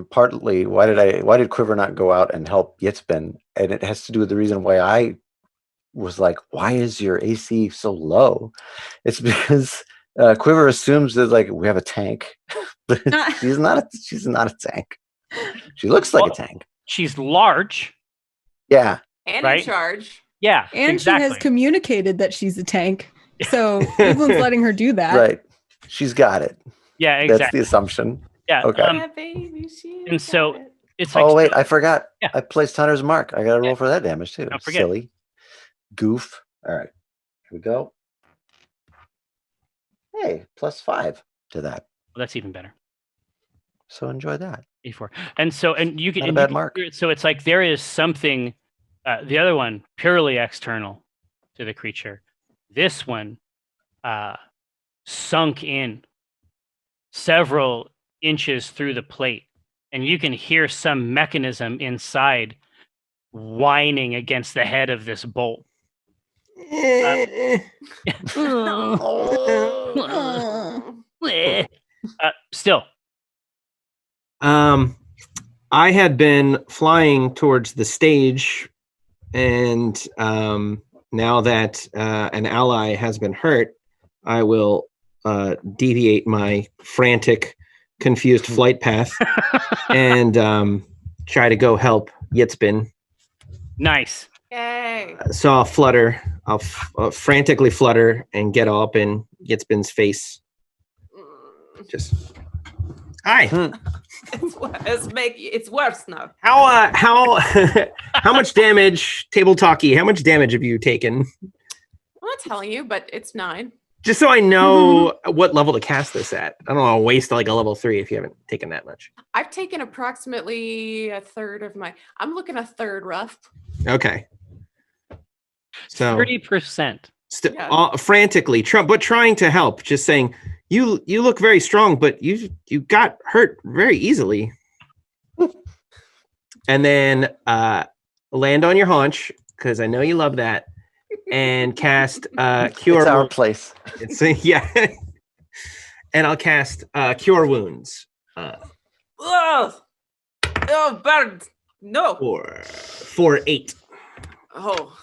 Partly, why did Quiver not go out and help Yitzbin? And it has to do with the reason why I was like, why is your AC so low? It's because Quiver assumes that like we have a tank. But she's not a tank. She looks like a tank. She's large. Yeah. And Right? in charge. Yeah. And exactly. she has communicated that she's a tank. So Evelyn's letting her do that. Right. She's got it. Yeah, exactly. That's the assumption. Yeah. Okay. Yeah, baby, And so it's like. Oh wait, I forgot. Yeah. I placed Hunter's Mark. I got to roll for that damage too. Don't forget. Silly. Goof. All right. Here we go. Hey, +5 to that. Well, that's even better. So enjoy that. E4. And so, and you can. Not a and bad you can mark. hear it. So it's like there is something. The other one purely external to the creature. This one sunk in several inches through the plate, and you can hear some mechanism inside whining against the head of this bolt. Still. I had been flying towards the stage, and now that an ally has been hurt, I will deviate my frantic, confused flight path and try to go help Yitzbin. Nice. Yay. So I'll flutter. I'll frantically flutter and get up in Yitzbin's face. Just hi. It's worse now. How how much damage, table talkie? How much damage have you taken? I'm not telling you, but it's 9. Just so I know what level to cast this at. I don't want to waste like a level 3 if you haven't taken that much. I've taken approximately a third of my. I'm looking a third rough. Okay. So 30%. Frantically, but trying to help. Just saying, you look very strong, but you got hurt very easily. And then land on your haunch because I know you love that, and cast cure. It's our place. It's yeah. And I'll cast cure wounds. Oh, bird. No. For 8. Oh,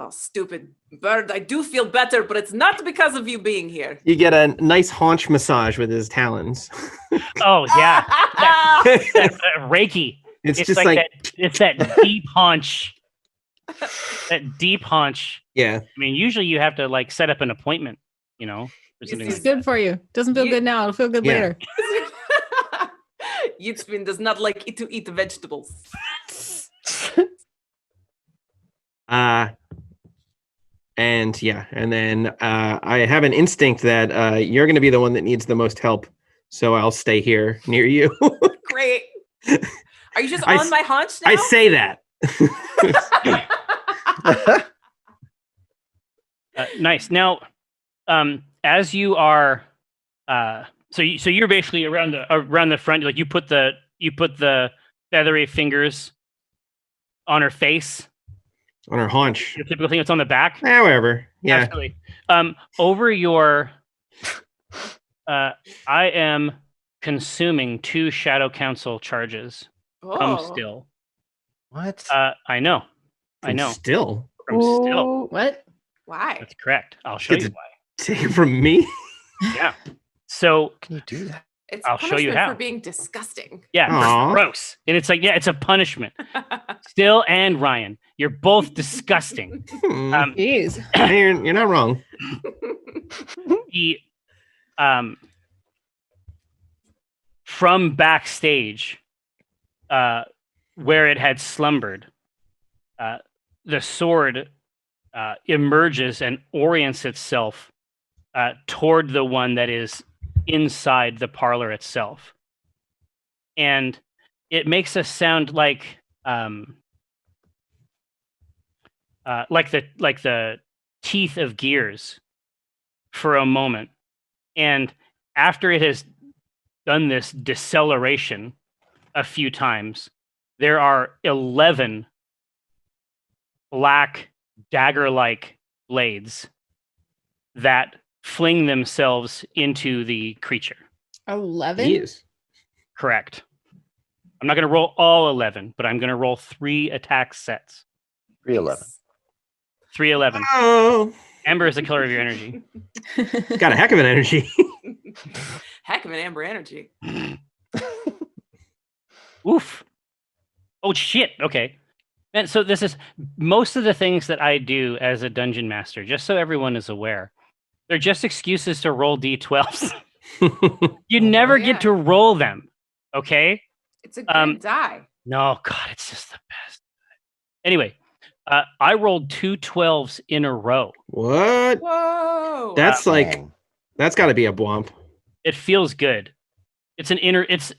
stupid bird. I do feel better, but it's not because of you being here. You get a nice haunch massage with his talons. Oh yeah, that Reiki. It's just like that, it's that deep haunch. That deep haunch. Yeah. I mean, usually you have to like set up an appointment, you know, or something. It's Like good for you. Doesn't feel good now. It'll feel good later. Yitzbin does not like to eat vegetables. And then I have an instinct that you're going to be the one that needs the most help, so I'll stay here near you. Great. Are you just on my haunch now? I say that. Nice. Now, as you are, so you're basically around the front. Like you put the feathery fingers on her face. On her haunch. Your typical thing that's on the back. However, yeah. Absolutely. Over your, I am consuming 2 Shadow Council charges. Come still. What? I know. Still. From still. What? Why? That's correct. I'll show you why. Take it from me. Yeah. So Can you do that? It's I'll show you how. for being disgusting. Yeah, Aww. gross. And it's like, yeah, it's a punishment. Still and Ryan, you're both disgusting. Jeez. You're not wrong. He, from backstage, where it had slumbered, the sword emerges and orients itself toward the one that is inside the parlor itself, and it makes a sound like the teeth of gears for a moment, and after it has done this deceleration a few times, there are 11 black dagger-like blades that fling themselves into the creature. 11? Yes. Correct. I'm not going to roll all 11, but I'm going to roll 3 attack sets. 311. 311. Oh. Amber is the color of your energy. Got a heck of an energy. Heck of an amber energy. Oof. Oh shit. Okay. And so this is most of the things that I do as a dungeon master, just so everyone is aware. They're just excuses to roll D12s. You never get to roll them. Okay? It's a good die. No, God, it's just the best. Anyway, I rolled 2 12s in a row. What? Whoa. That's that's got to be a bwomp. It feels good. It's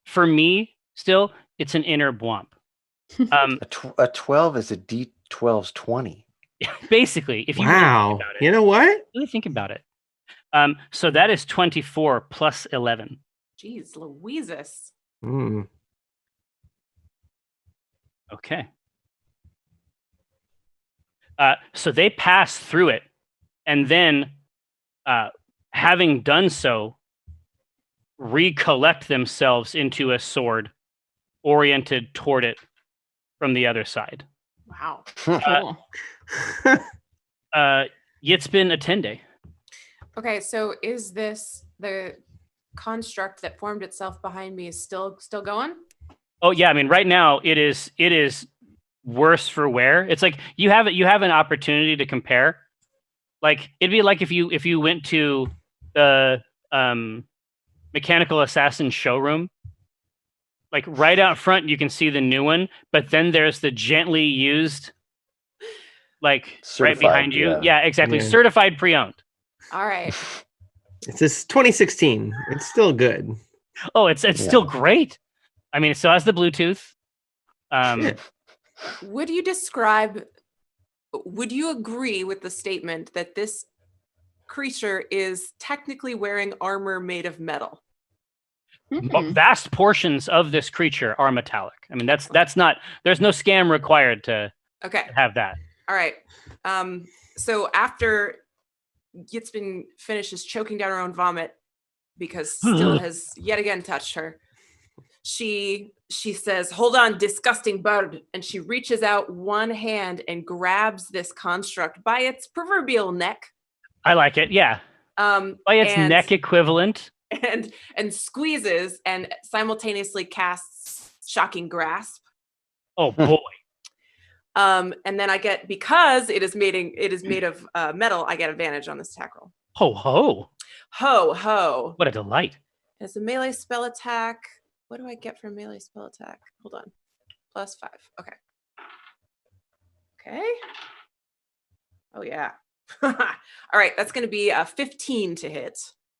for me still, it's an inner bwomp. A 12 is a D12's 20. Basically, if you really think about it. You know what? Really think about it. So that is 24 plus 11. Jeez, Louises. Okay. So they pass through it, and then, having done so, recollect themselves into a sword oriented toward it from the other side. Wow. Cool. It's been a 10-day. Okay, so is this the construct that formed itself behind me is still going? Oh yeah, I mean right now it is worse for wear. It's like you have an opportunity to compare. Like it'd be like if you went to the Mechanical Assassin showroom. Like right out front you can see the new one, but then there's the gently used like certified, right behind you. Yeah, exactly. Yeah. Certified pre-owned. All right. It's this 2016. It's still good. Oh, it's still great. I mean, it still has the Bluetooth. Would you agree with the statement that this creature is technically wearing armor made of metal? Vast portions of this creature are metallic. I mean, that's not. There's no scam required to have that. All right. So after Yitzbin finishes choking down her own vomit because Still has yet again touched her, she says, "Hold on, disgusting bird," and she reaches out one hand and grabs this construct by its proverbial neck. I like it. Yeah. By its neck equivalent. And squeezes and simultaneously casts Shocking Grasp. Oh boy. And then I get, because it is made of metal, I get advantage on this attack roll. Ho ho. Ho ho. What a delight. It's a melee spell attack. What do I get for a melee spell attack? Hold on. +5. Okay. Okay. Oh yeah. All right, that's going to be a 15 to hit.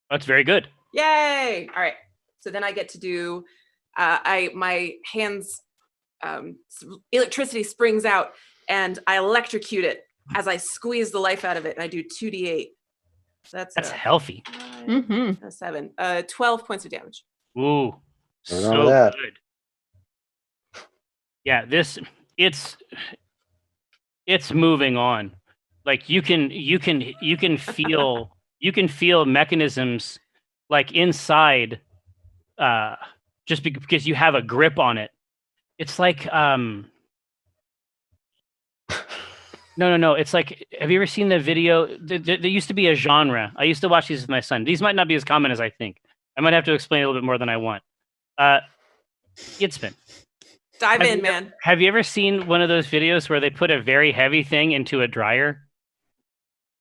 That's very good. Yay! All right. So then I get to do my hands electricity springs out and I electrocute it as I squeeze the life out of it, and I do 2d8. So that's healthy. 7. 12 points of damage. Ooh. So good. Yeah, it's moving on. Like you can feel mechanisms like inside just because you have a grip on it. It's like no, it's like, have you ever seen the video? There used to be a genre. I used to watch these with my son. These might not be as common as I think. I might have to explain a little bit more than I want. It's been. Dive in, man. Have you ever seen one of those videos where they put a very heavy thing into a dryer?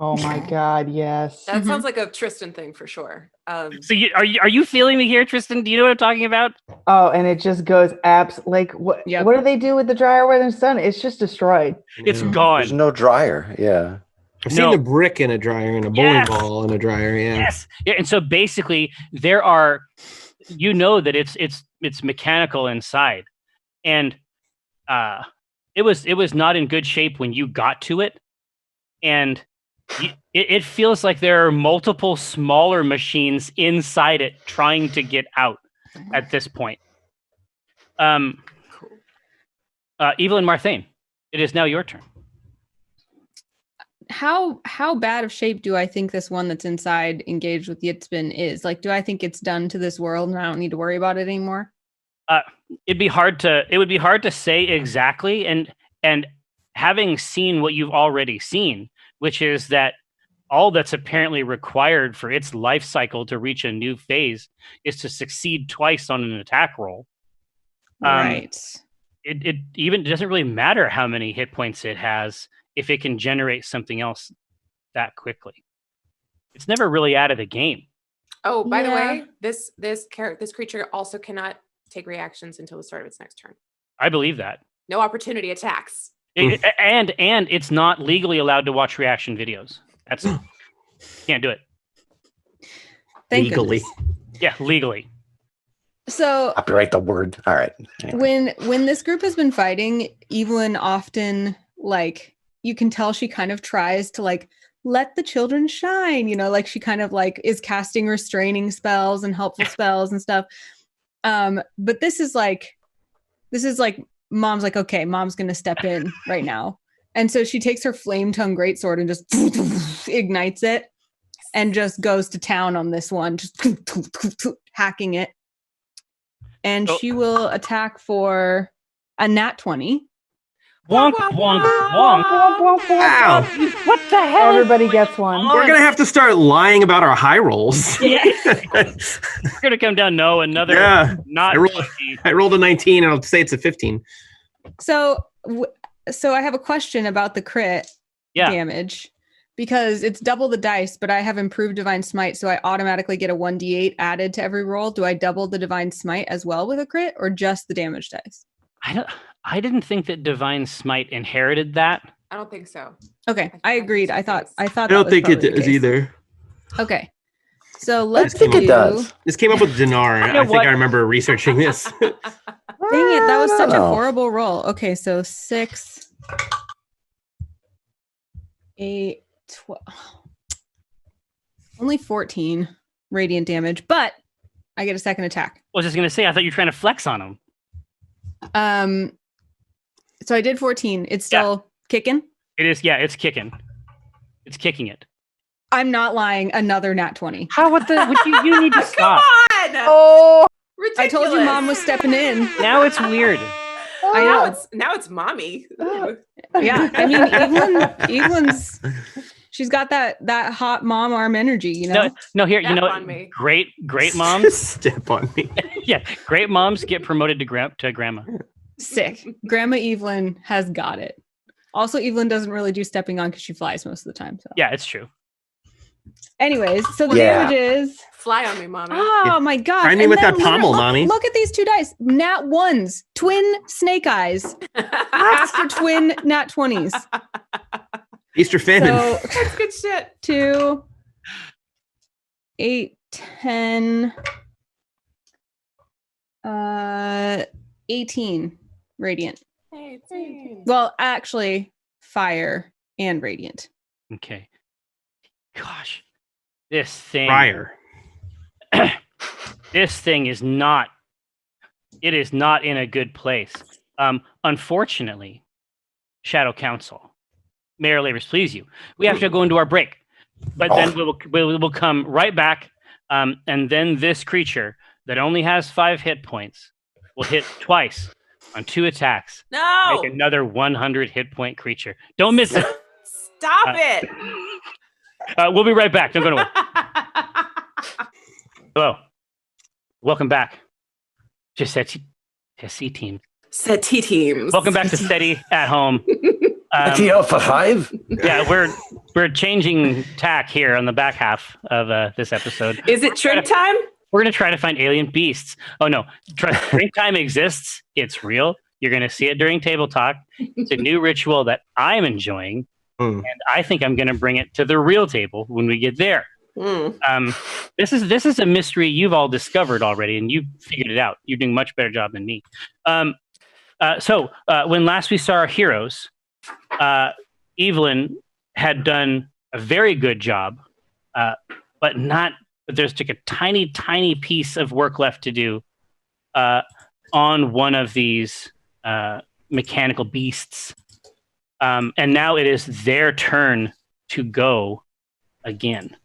Oh my God, yes. That sounds like a Tristan thing for sure. So are you feeling me here, Tristan? Do you know what I'm talking about? Oh, and it just goes like what? Yep. What do they do with the dryer when it's done? It's just destroyed. It's gone. There's no dryer. Yeah. I've seen the brick in a dryer and a bowling ball in a dryer. Yeah. Yes. Yeah. And so basically, there are, that it's mechanical inside, and it was not in good shape when you got to it, and it feels like there are multiple smaller machines inside it trying to get out at this point. Cool. Evelyn Marthane, it is now your turn. How bad of shape do I think this one that's inside engaged with Yitzbin is? Like, do I think it's done to this world and I don't need to worry about it anymore? It would be hard to say exactly, and having seen what you've already seen, which is that all that's apparently required for its life cycle to reach a new phase is to succeed twice on an attack roll. Right. It even doesn't really matter how many hit points it has if it can generate something else that quickly. It's never really out of the game. Oh, by the Yeah. way, this creature also cannot take reactions until the start of its next turn. I believe that. No opportunity attacks. And it's not legally allowed to watch reaction videos. That's can't do it. Thank Legally. goodness. Yeah, legally. So Copyright the word. All right. Anyway. when this group has been fighting, Evelyn often, like, you can tell she kind of tries to, like, let the children shine, you know, like she kind of like is casting restraining spells and helpful spells and stuff. But this is like mom's like, okay, mom's gonna step in right now. And so she takes her flame tongue greatsword and just ignites it and just goes to town on this one, just hacking it. And she will attack for a nat 20. Wonk, wonk, wonk. Wow. What the hell? Everybody gets one. We're going to have to start lying about our high rolls. Yeah. We're going to come down, another not I rolled a 19 and I'll say it's a 15. So I have a question about the crit damage, because it's double the dice, but I have improved Divine Smite, so I automatically get a 1d8 added to every roll. Do I double the Divine Smite as well with a crit, or just the damage dice? I didn't think that Divine Smite inherited that. I don't think so. Okay, I agreed. I thought. I don't think it does either. Okay, so let's think it does. This came up with Dinar. I think I remember researching this. Dang it, that was such a horrible roll. Okay, so 6, 8, 12. Only 14 radiant damage, but I get a second attack. I was just going to say, I thought you were trying to flex on him. So I did 14. It's still kicking? It is, yeah, it's kicking. It's kicking it. I'm not lying. Another nat 20. How would you need to stop? Come on! Oh, ridiculous. I told you mom was stepping in. Now it's weird. I know. Now it's mommy. Ooh. Yeah, I mean, Evelyn's she's got that hot mom arm energy, you know. No, here, Step on me. great moms. Step on me. Yeah, great moms get promoted to grandma. Sick. Grandma Evelyn has got it. Also, Evelyn doesn't really do stepping on because she flies most of the time. So. Yeah, it's true. Anyways, so the damage is fly on me, mommy. Oh my god! Try me with that pommel, mommy. Look at these two dice. Nat 1s, twin snake eyes. After twin nat 20s. Easter famine. So That's good shit. 2, 8, 10, 18 radiant. 18. Well, actually, fire and radiant. Okay. Gosh, this thing. Friar. This thing is not. It is not in a good place. Unfortunately, Shadow Council, may our labors please you. We have to go into our break, but then we will come right back, and then this creature that only has 5 hit points will hit twice on 2 attacks. No. Make another 100 hit point creature. Don't miss it. Stop it. We'll be right back. Don't go nowhere. Hello. Welcome back to SETI team. SETI teams. Welcome back to SETI at home. Alpha 5? Yeah, we're changing tack here on the back half of this episode. Is it drink time? We're going to try to find alien beasts. Oh, no. Drink time exists. It's real. You're going to see it during table talk. It's a new ritual that I'm enjoying. And I think I'm going to bring it to the real table when we get there. This is a mystery you've all discovered already, and you've figured it out. You're doing a much better job than me. So when last we saw our heroes, Evelyn had done a very good job, but there's like a tiny piece of work left to do on one of these mechanical beasts. And now it is their turn to go again.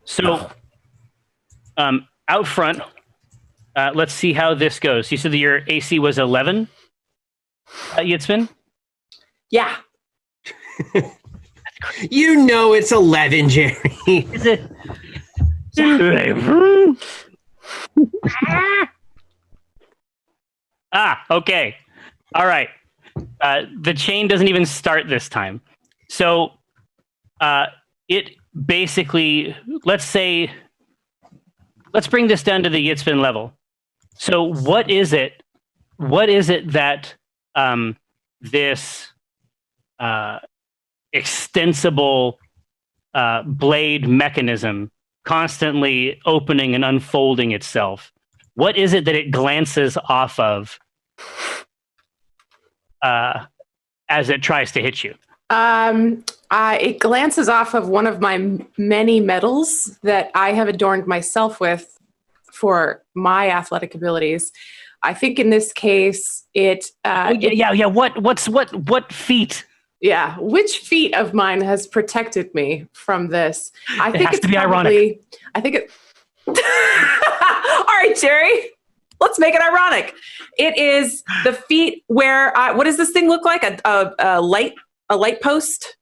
So, out front, let's see how this goes. You said that your AC was 11, Yitzman? Yeah. That's You know it's 11, Jerry. Is it? Okay. All right. The chain doesn't even start this time. So it basically, let's bring this down to the Yitzvin level. So what is it that this extensible blade mechanism constantly opening and unfolding itself, what is it that it glances off of as it tries to hit you? It glances off of one of my many medals that I have adorned myself with for my athletic abilities. I think in this case, What feat? Yeah, which feat of mine has protected me from this? I think has to be ironic. I think it. All right, Jerry. Let's make it ironic. It is the feat where what does this thing look like? A light post?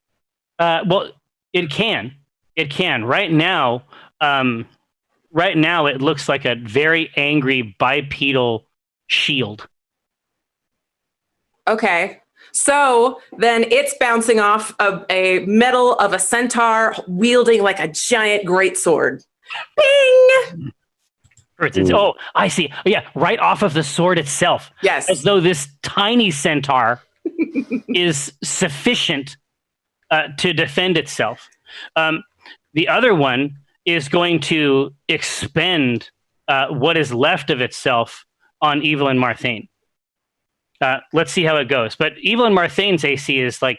Well, it can. Right now, it looks like a very angry bipedal shield. Okay. So then it's bouncing off of a medal of a centaur wielding like a giant greatsword. Bing! Oh, I see. Yeah, right off of the sword itself. Yes. As though this tiny centaur is sufficient to defend itself. The other one is going to expend what is left of itself on Evelyn Marthain. Let's see how it goes. But Evelyn Marthain's AC is like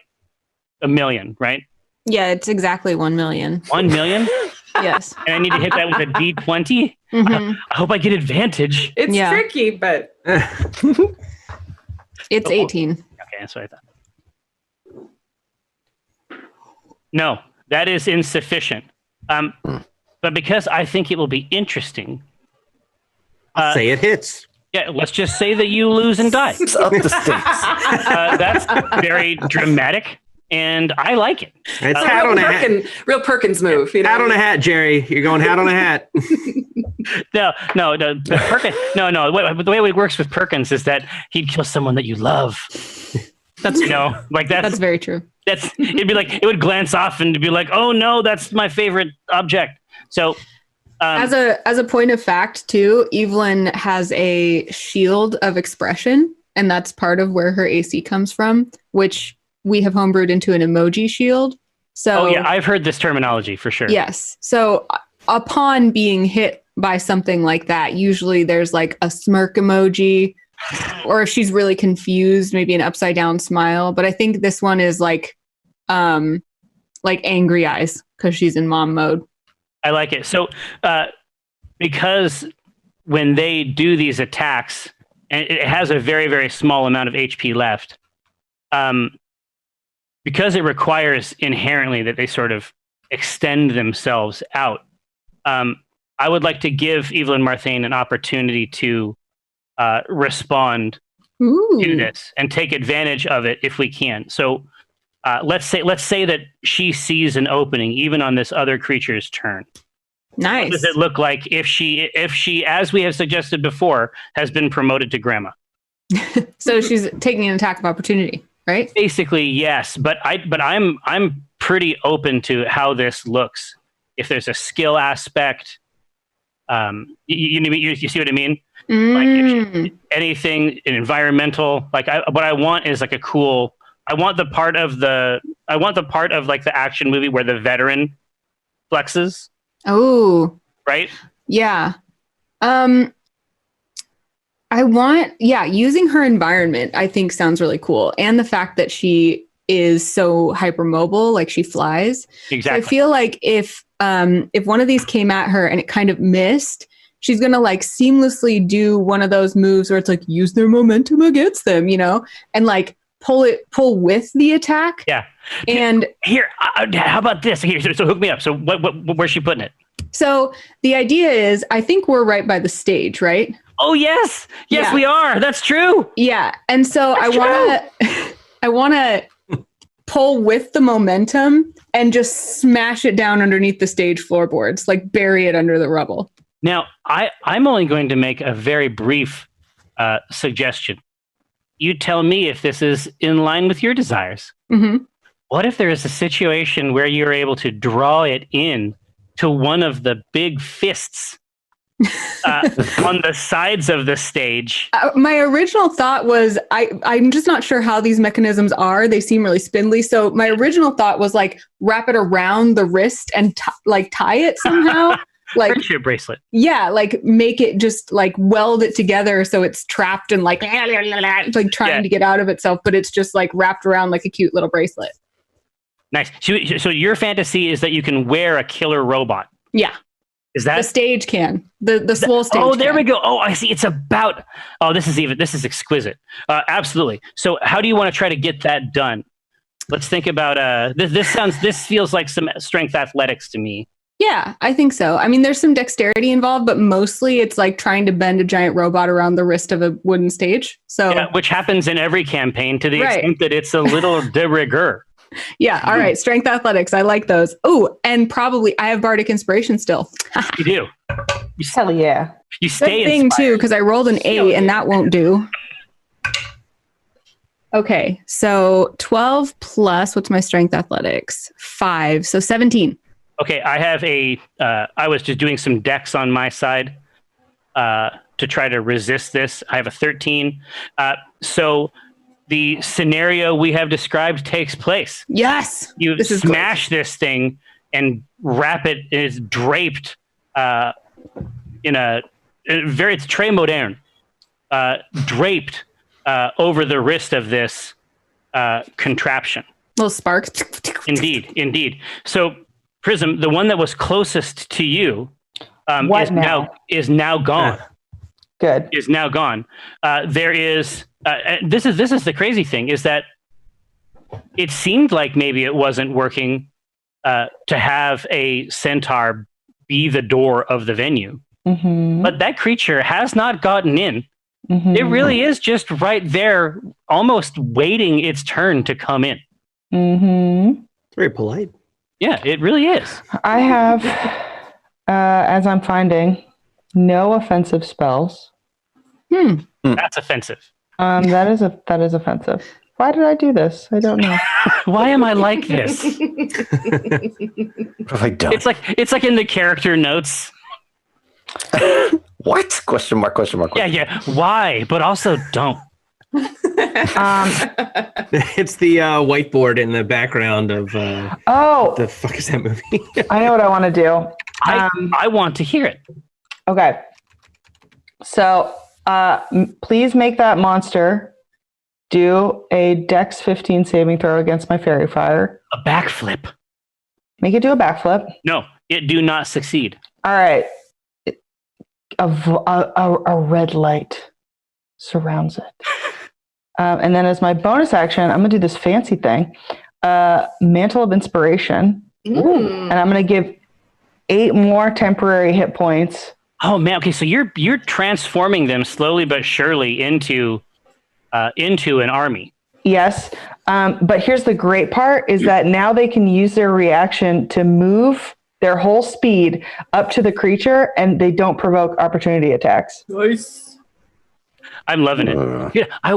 1 million, right? Yeah, it's exactly 1 million. 1 million? Yes. And I need to hit that with a D20? Mhm. I hope I get advantage. It's tricky, but... It's 18. Okay, that's what I thought. No, that is insufficient. But because I think it will be interesting... say it hits. Yeah, let's just say that you lose and die. Up the stakes. That's very dramatic, and I like it. It's hat on a hat. Real Perkins move. You know? Hat on a hat, Jerry. You're going hat on a hat. No. Perkins. No. The way it works with Perkins is that he'd kill someone that you love. That's that's very true. It'd be like it would glance off and be like, oh no, that's my favorite object. So. As a point of fact, too, Evelyn has a shield of expression, and that's part of where her AC comes from, which we have homebrewed into an emoji shield. So, I've heard this terminology for sure. Yes. So upon being hit by something like that, usually there's like a smirk emoji, or if she's really confused, maybe an upside down smile. But I think this one is like angry eyes because she's in mom mode. I like it. So, because when they do these attacks, and it has a very, very small amount of HP left, because it requires inherently that they sort of extend themselves out, I would like to give Evelyn Marthain an opportunity to respond to this and take advantage of it if we can. So, let's say that she sees an opening even on this other creature's turn. Nice. What does it look like if she, as we have suggested before, has been promoted to grandma? So she's taking an attack of opportunity, right? Basically, yes. But I'm pretty open to how this looks. If there's a skill aspect, you see what I mean? Like if anything environmental. Like what I want is like a cool. I want the part of like the action movie where the veteran flexes. Oh, right. Yeah. I want, using her environment, I think sounds really cool. And the fact that she is so hypermobile, like she flies. Exactly. So I feel like if one of these came at her and it kind of missed, she's going to like seamlessly do one of those moves where it's like use their momentum against them, and like pull with the attack. Yeah. And here, how about this? Here, so hook me up. So where's she putting it? So the idea is, I think we're right by the stage, right? Oh yes, we are. That's true. Yeah, and so I want to pull with the momentum and just smash it down underneath the stage floorboards, like bury it under the rubble. Now, I'm only going to make a very brief suggestion. You tell me if this is in line with your desires. Mm-hmm. What if there is a situation where you're able to draw it in to one of the big fists on the sides of the stage? My original thought was, I'm just not sure how these mechanisms are. They seem really spindly. So my original thought was like wrap it around the wrist and tie it somehow. Like friendship bracelet. Yeah, like make it just like weld it together so it's trapped and like trying to get out of itself, but it's just like wrapped around like a cute little bracelet. Nice. So your fantasy is that you can wear a killer robot. Yeah. Is that the stage can the swole stage? Oh, there can. we go. Oh, I see. It's about. Oh, this is exquisite. Absolutely. So, how do you want to try to get that done? Let's think about. This feels like some strength athletics to me. Yeah, I think so. I mean, there's some dexterity involved, but mostly it's like trying to bend a giant robot around the wrist of a wooden stage. So, yeah, which happens in every campaign to the extent that it's a little de rigueur. Yeah. All right. Strength athletics. I like those. Oh, and probably I have bardic inspiration still. You do. Hell yeah. You stay Good thing inspired. too, because I rolled an 8 and that won't do. Okay. So 12 plus, what's my strength athletics? 5. So 17. Okay. I have I was just doing some dex on my side to try to resist this. I have a 13. So the scenario we have described takes place. Yes. You smash this thing and wrap it. It is draped in it's très moderne, draped over the wrist of this contraption. Little sparks. Indeed. So, Prism, the one that was closest to you is now gone. Good. Is now gone. There is. This is the crazy thing, is that it seemed like maybe it wasn't working to have a centaur be the door of the venue. Mm-hmm. But that creature has not gotten in. Mm-hmm. It really is just right there, almost waiting its turn to come in. Mm-hmm. It's very polite. Yeah, it really is. I have, as I'm finding, no offensive spells. That's offensive. That is offensive. Why did I do this? I don't know. Why am I like this? What have I done? It's like in the character notes. What? Question mark. Yeah. Why? But also don't. It's the whiteboard in the background of. Oh, the fuck is that movie? I know what I want to do. I want to hear it. Okay. So, please make that monster do a Dex 15 saving throw against my fairy fire. A backflip. Make it do a backflip. No, it do not succeed. All right. A red light surrounds it. And then as my bonus action, I'm going to do this fancy thing. Mantle of Inspiration. And I'm going to give 8 more temporary hit points. Oh man, okay, so you're transforming them slowly but surely into an army. Yes. But here's the great part is that now they can use their reaction to move their whole speed up to the creature and they don't provoke opportunity attacks. Nice. I'm loving it. Yeah, I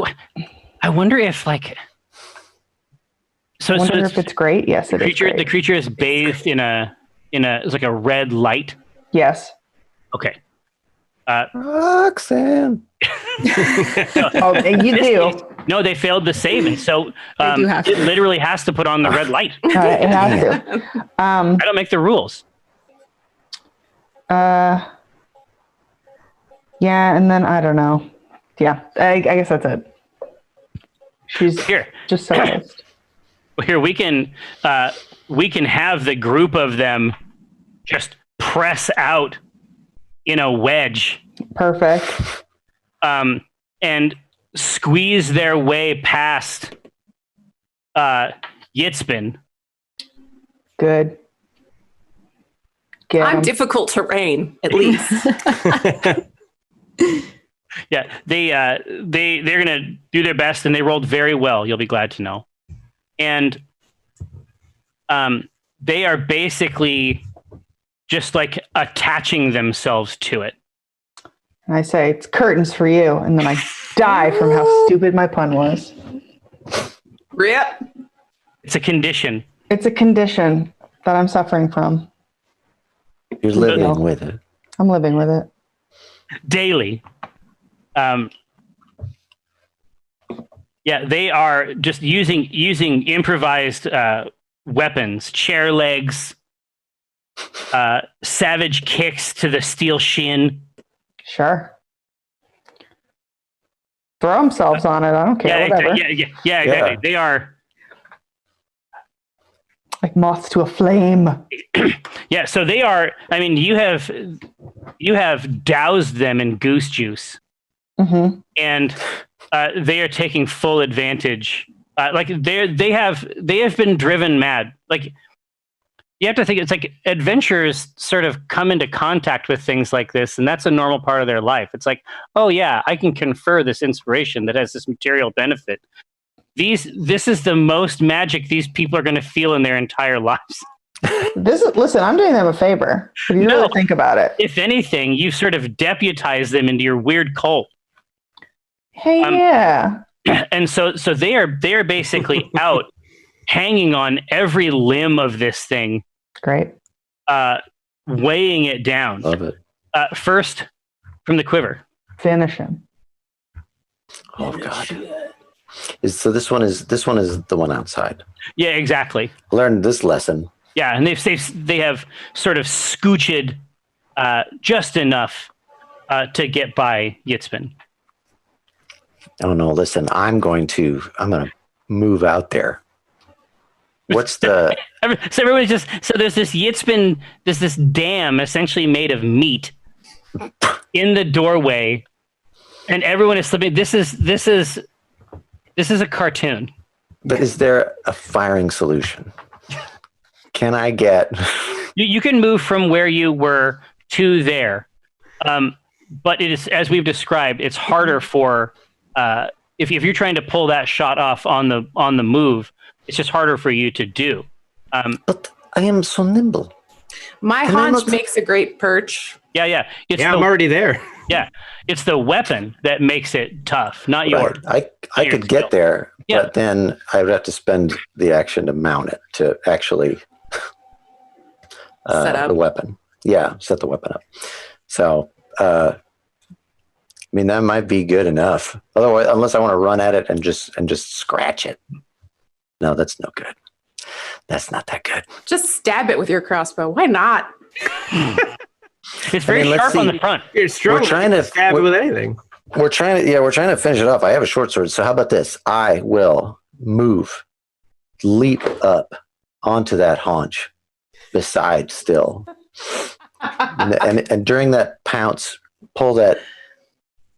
wonder if like I wonder if it's great. Yes, it is great. The creature is bathed in it's like a red light. Yes. Okay. Roxanne. Oh, you do. No, they failed the save, and so it literally has to put on the red light. It has to. I don't make the rules. Yeah, and then I don't know. Yeah, I guess that's it. She's Here. just so pissed. Here we can have the group of them just press out in a wedge. Perfect. And squeeze their way past Yitzbin. Good. I'm difficult terrain, at least. Yeah, they're gonna do their best, and they rolled very well. You'll be glad to know. And they are basically just like attaching themselves to it. And I say, it's curtains for you. And then I die from how stupid my pun was. Rip. It's a condition. It's a condition that I'm suffering from. You're living with it. I'm living with it. Daily. Yeah, they are just using improvised weapons, chair legs, savage kicks to the steel shin. Sure. Throw themselves on it. I don't care. Whatever. Yeah, exactly. Yeah. They are like moths to a flame. Yeah, so they are. I mean, you have doused them in goose juice, and they are taking full advantage. Like they have been driven mad. Like you have to think, it's like adventurers sort of come into contact with things like this, and that's a normal part of their life. It's like, oh yeah, I can confer this inspiration that has this material benefit. This is the most magic these people are going to feel in their entire lives. Listen, I'm doing them a favor. If you really think about it. If anything, you sort of deputize them into your weird cult. Hey, yeah. And so they are basically out hanging on every limb of this thing. Great. Weighing it down. Love it. First, from the quiver. Finish him. Oh God. So this one is the one outside. Yeah, exactly. Learned this lesson. Yeah, and they have sort of scooched just enough to get by Yitzpin. Oh no! Listen, I'm gonna move out there. What's the? So everybody's just there's this Yitzpin, there's this dam essentially made of meat in the doorway, and everyone is slipping. This is a cartoon. But is there a firing solution? Can I get? You can move from where you were to there, but it is, as we've described, it's harder for if you're trying to pull that shot off on the move. It's just harder for you to do. But I am so nimble. My haunch makes a great perch. Yeah. I'm already there. Yeah, it's the weapon that makes it tough, not your. I could get there, but then I would have to spend the action to mount it to actually set up the weapon. Yeah, set the weapon up. So, I mean, that might be good enough. Otherwise, unless I want to run at it and just scratch it. No, that's no good. That's not that good. Just stab it with your crossbow. Why not? It's very sharp on the front. You're strong. We're trying to stab it with anything. We're trying to finish it off. I have a short sword, so how about this? I will leap up onto that haunch, beside still, and during that pounce, pull that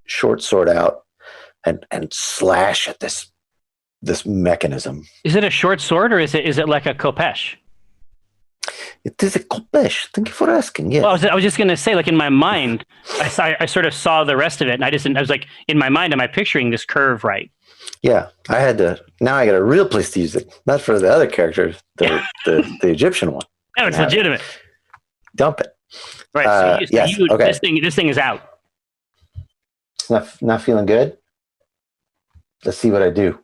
short sword out and slash at this mechanism. Is it a short sword or is it like a kopesh? It is a kopesh. Thank you for asking. Yes. Well, I was just going to say, like in my mind, I sort of saw the rest of it, and I was like, in my mind, am I picturing this curve right? Yeah, I had to. Now I got a real place to use it, not for the other character, the Egyptian one. No, it's legitimate. Dump it. Right. So yes. Okay. This thing is out. It's not feeling good. Let's see what I do.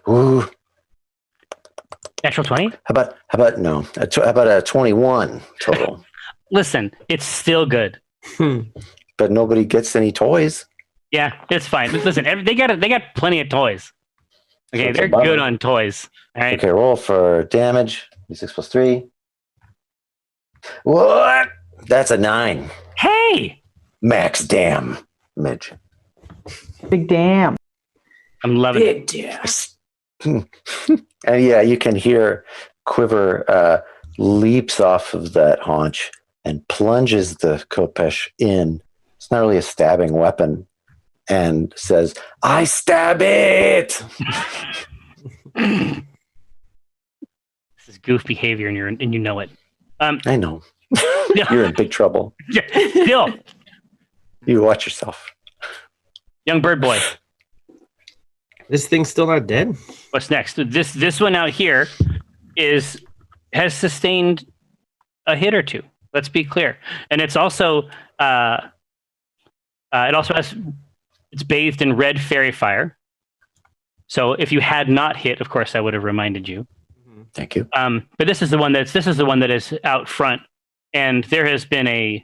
Ooh. Natural 20? How about no? How about a 21 total? Listen, it's still good. But nobody gets any toys. Yeah, it's fine. Listen, they got plenty of toys. Okay, they're good on toys. All right. Okay, roll for damage. D6 plus 3. What? That's a 9. Hey! Max damage. Big damn. I'm loving Big it. And yeah, you can hear Quiver leaps off of that haunch and plunges the kopesh in. It's not really a stabbing weapon, and says, "I stab it." This is goof behavior, and you know it. I know. You're in big trouble. Yeah, still, you watch yourself, young bird boy. This thing's still not dead? What's next? This one out here has sustained a hit or two. Let's be clear, and it's also it's bathed in red fairy fire. So if you had not hit, of course, I would have reminded you. Thank you. But this is the one that is out front, and there has been a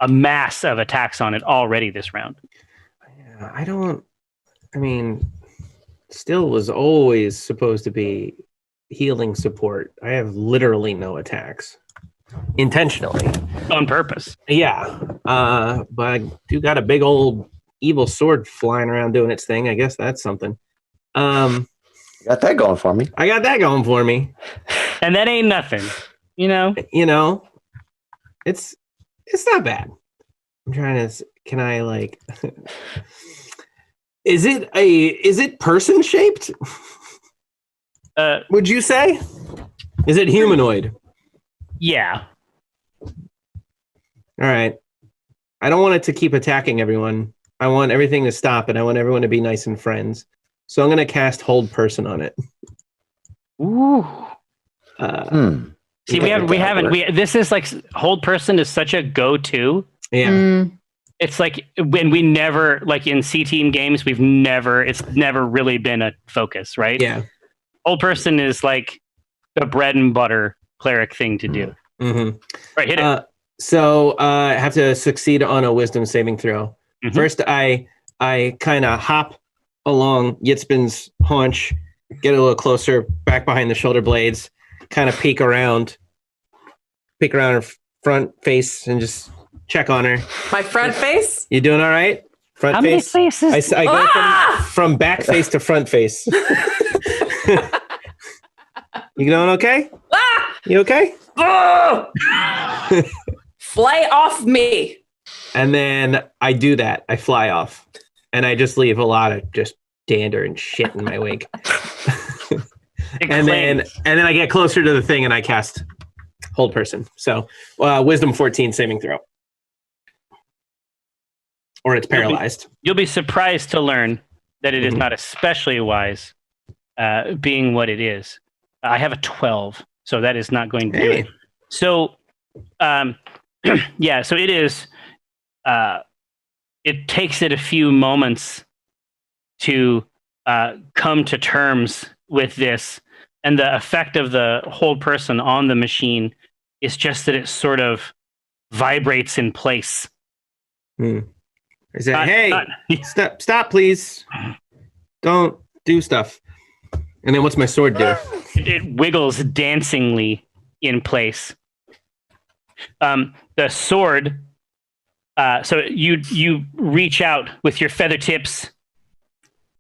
mass of attacks on it already this round. Still was always supposed to be healing support. I have literally no attacks. Intentionally. On purpose. Yeah. But I do got a big old evil sword flying around doing its thing. I guess that's something. Got that going for me. I got that going for me. And that ain't nothing. It's not bad. I'm trying to, can I like, is it person shaped? Would you say? Is it humanoid? Yeah. All right. I don't want it to keep attacking everyone. I want everything to stop, and I want everyone to be nice and friends. So I'm going to cast Hold Person on it. Ooh. See, this is like Hold Person is such a go-to. Yeah. It's like when we never, like in C-Team games, it's never really been a focus, right? Yeah. Hold Person is like the bread and butter cleric thing to do. Mm-hmm. Right, hit it. So I have to succeed on a wisdom saving throw. Mm-hmm. First, I kind of hop along Yitzbin's haunch, get a little closer, back behind the shoulder blades, kind of peek around her front face, and just check on her. My front face? You doing all right? Front How face? many faces? I go from back face to front face. You doing okay? You okay? Fly off me. And then I do that. I fly off. And I just leave a lot of just dander and shit in my wake. and then I get closer to the thing and I cast Hold Person. So wisdom 14 saving throw. Or it's paralyzed. You'll be surprised to learn that it is not especially wise, being what it is. I have a 12, so that is not going to do it. So, yeah, so it is. It takes it a few moments to come to terms with this, and the effect of the Hold Person on the machine is just that it sort of vibrates in place. I said, stop, please. Don't do stuff. And then what's my sword do? It wiggles dancingly in place. The sword, so you reach out with your feather tips,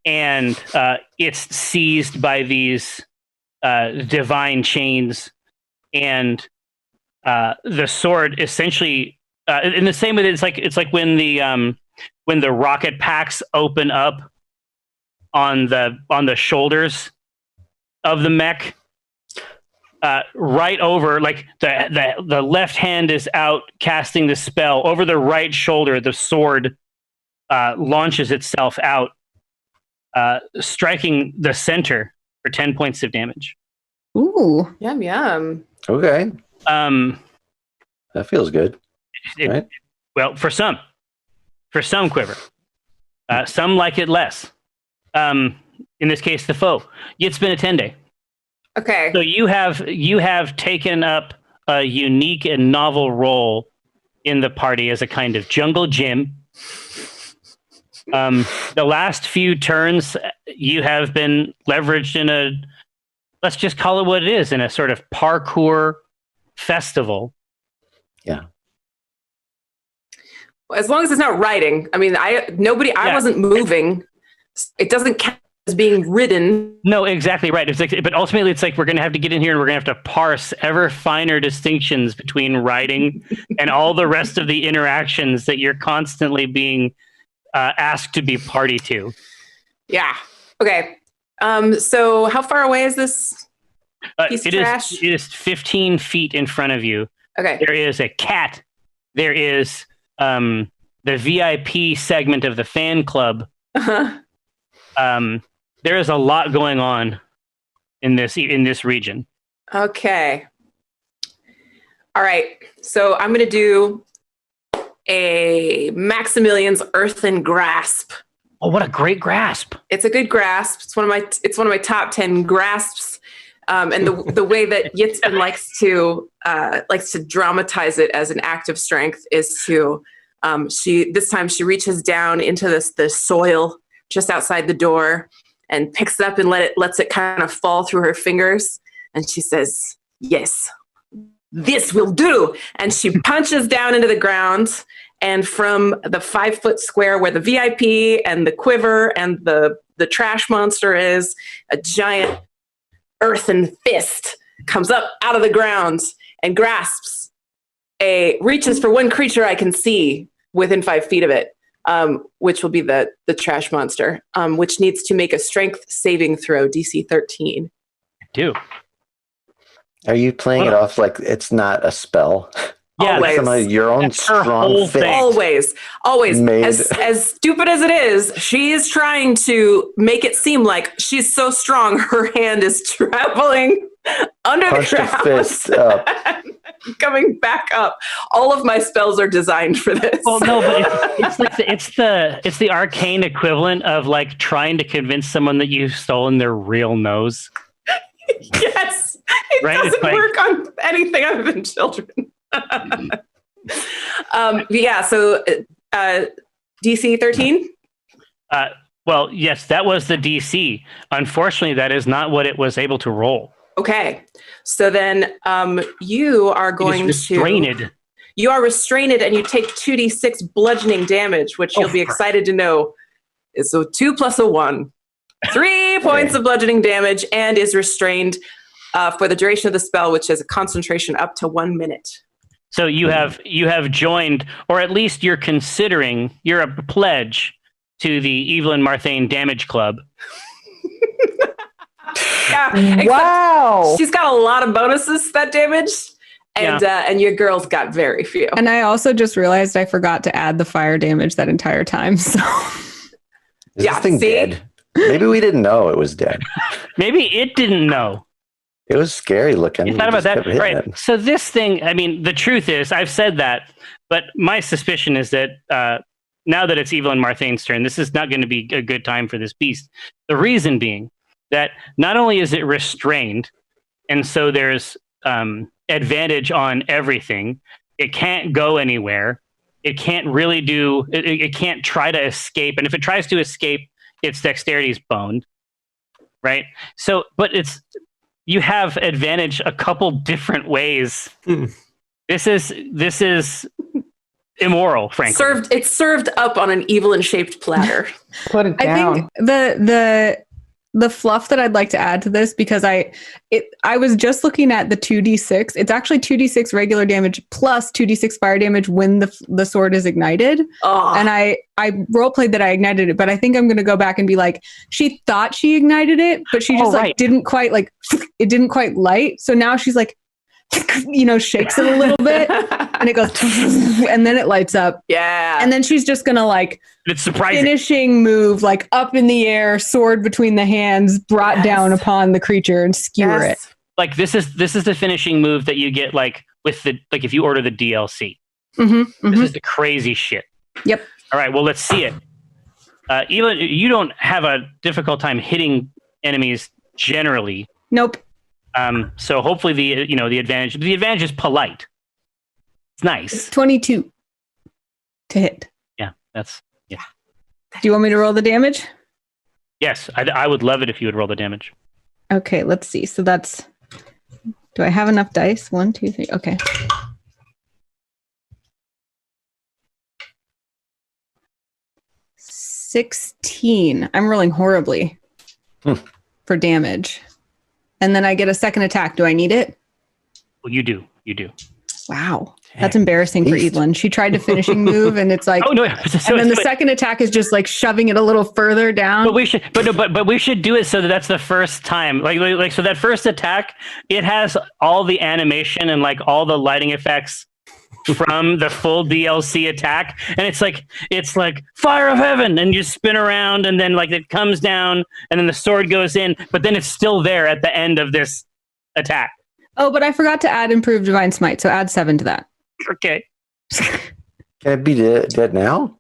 and it's seized by these divine chains, and the sword essentially, in the same way that it's like when the rocket packs open up on the shoulders of the mech, right over, like the left hand is out casting the spell over the right shoulder. The sword launches itself out, striking the center for 10 points of damage. Ooh, yum. Okay. That feels good. Right? Well, for some Quiver, some like it less. In this case, the foe. It's been a 10-day. Okay. So you have taken up a unique and novel role in the party as a kind of jungle gym. The last few turns, you have been leveraged in a, let's just call it what it is, in a sort of parkour festival. Yeah. As long as it's not riding. I mean, I wasn't moving. It doesn't count as being ridden. No, exactly right. It's like, but ultimately, it's like we're going to have to get in here and we're going to have to parse ever finer distinctions between riding and all the rest of the interactions that you're constantly being asked to be party to. Yeah. Okay. So how far away is this piece of trash? It is 15 feet in front of you. Okay. There is a cat. There is the VIP segment of the fan club. Uh-huh. There is a lot going on in this region. Okay. All right. So I'm going to do a Maximilian's Earthen Grasp. Oh, what a great grasp! It's a good grasp. It's one of my top 10 grasps. And the way that Yitzman likes to dramatize it as an act of strength is to this time she reaches down into the soil just outside the door and picks it up and lets it kind of fall through her fingers, and she says, "Yes, this will do." And she punches down into the ground, and from the 5-foot square where the VIP and the Quiver and the trash monster is, a giant earthen fist comes up out of the ground and reaches for one creature I can see within 5 feet of it, which will be the trash monster, which needs to make a strength saving throw, DC 13. I do. Are you playing it off like it's not a spell? Yeah, Always. Some of your own strong fist. Always. As stupid as it is, she is trying to make it seem like she's so strong. Her hand is traveling under Punch the the ground, fist up. coming back up. All of my spells are designed for this. Well, no, but it's the arcane equivalent of like trying to convince someone that you've stolen their real nose. Yes, it doesn't work on anything other than children. So DC 13. Well, yes, that was the DC. Unfortunately, that is not what it was able to roll. Okay, so then you are going restrained. You are restrained, and you take 2d6 bludgeoning damage, which you'll be excited to know is a 2 plus a 1. 3 points of bludgeoning damage, and is restrained for the duration of the spell, which is a concentration up to 1 minute. So you have joined, or at least you're a pledge to the Evelyn Marthane Damage Club. Yeah. Wow. She's got a lot of bonuses to that damage, and your girl's got very few. And I also just realized I forgot to add the fire damage that entire time. So Is this thing dead? Maybe we didn't know it was dead. Maybe it didn't know. It was scary looking. You thought about that, right? So this thing, I mean, the truth is, I've said that, but my suspicion is that now that it's Evelyn Marthane's turn, this is not going to be a good time for this beast. The reason being that not only is it restrained, and so there's advantage on everything, it can't go anywhere. It can't really do, it can't try to escape. And if it tries to escape, its dexterity is boned, right? So, but you have advantage a couple different ways. This is immoral, frankly. It's served up on an Evelyn-shaped platter. Put it down. I think the fluff that I'd like to add to this, because I was just looking at the 2d6. It's actually 2d6 regular damage plus 2d6 fire damage when the sword is ignited. Oh. And I roleplayed that I ignited it, but I think I'm going to go back and be like, she thought she ignited it, but she just didn't quite it didn't quite light. So now she's like, shakes it a little bit and it goes and then it lights up. Yeah. And then she's just gonna it's surprising finishing move, up in the air, sword between the hands, brought down upon the creature and skewer it. Like this is the finishing move that you get with the if you order the DLC. This is the crazy shit. Yep. All right, well, let's see it. Even you don't have a difficult time hitting enemies generally. Nope. So hopefully the advantage is polite. It's nice. 22 to hit. Yeah. Do you want me to roll the damage? Yes, I would love it if you would roll the damage. Okay, let's see. So that's, do I have enough dice? 1, 2, 3. Okay. $16. I'm rolling horribly for damage. And then I get a second attack. Do I need it? Well, you do. Wow. That's embarrassing for Evelyn. She tried to finishing move and it's like, oh no! So and then the second attack is just shoving it a little further down. But we should do it so that's the first time. So that first attack, it has all the animation and all the lighting effects from the full DLC attack, and it's like fire of heaven, and you spin around, and then like it comes down, and then the sword goes in, but then it's still there at the end of this attack. Oh, but I forgot to add improved divine smite, so add 7 to that. Okay. Can it be dead now?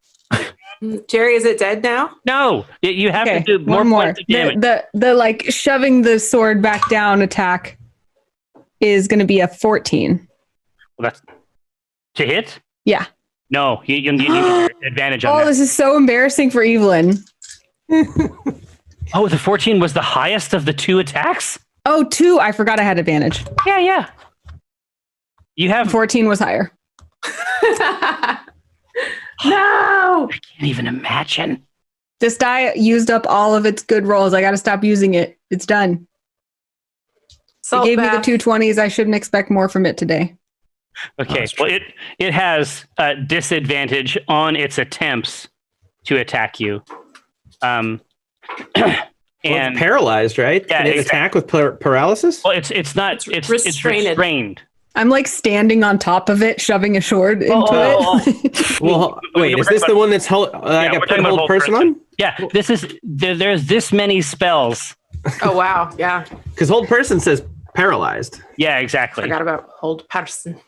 Jerry, is it dead now? No, you have to do one more. points of damage. The like shoving the sword back down attack is going to be a 14. Well, that's to hit. Yeah. No, you need your advantage on that. This is so embarrassing for Evelyn. Oh, the 14 was the highest of the 2 attacks? Oh, 2. I forgot I had advantage. Yeah. You have 14 was higher. No! I can't even imagine. This die used up all of its good rolls. I got to stop using it. It's done. It gave me the 2 20s. I shouldn't expect more from it today. Okay, well, it has disadvantage on its attempts to attack you. And it's paralyzed, right? Yeah, Can it attack with paralysis? Well, it's not. It's restrained. I'm like standing on top of it, shoving a sword into it. Well, wait, is this the one that's hold person on? Yeah, this is. There's this many spells. Oh wow, yeah. Because hold person says paralyzed. Yeah, exactly. Forgot about hold person.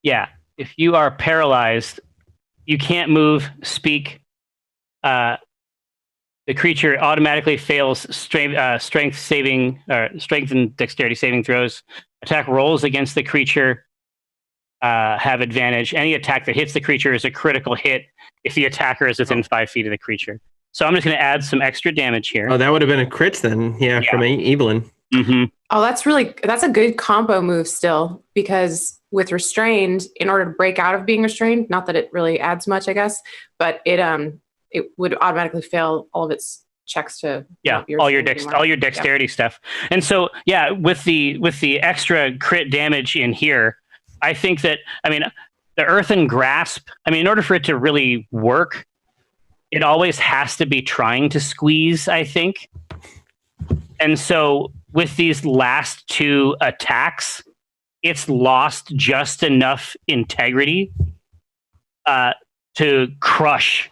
Yeah, if you are paralyzed, you can't move, speak. The creature automatically fails strength and dexterity saving throws. Attack rolls against the creature have advantage. Any attack that hits the creature is a critical hit if the attacker is within 5 feet of the creature. So I'm just going to add some extra damage here. Oh, that would have been a crit then. Yeah. From Evelyn. Mm-hmm. Oh, that's a good combo move still, because with restrained, in order to break out of being restrained, not that it really adds much, I guess, but it would automatically fail all of its checks to all your dexterity stuff. And so with the extra crit damage in here, I think that the earthen grasp, in order for it to really work, it always has to be trying to squeeze, I think. And so with these last 2 attacks, it's lost just enough integrity to crush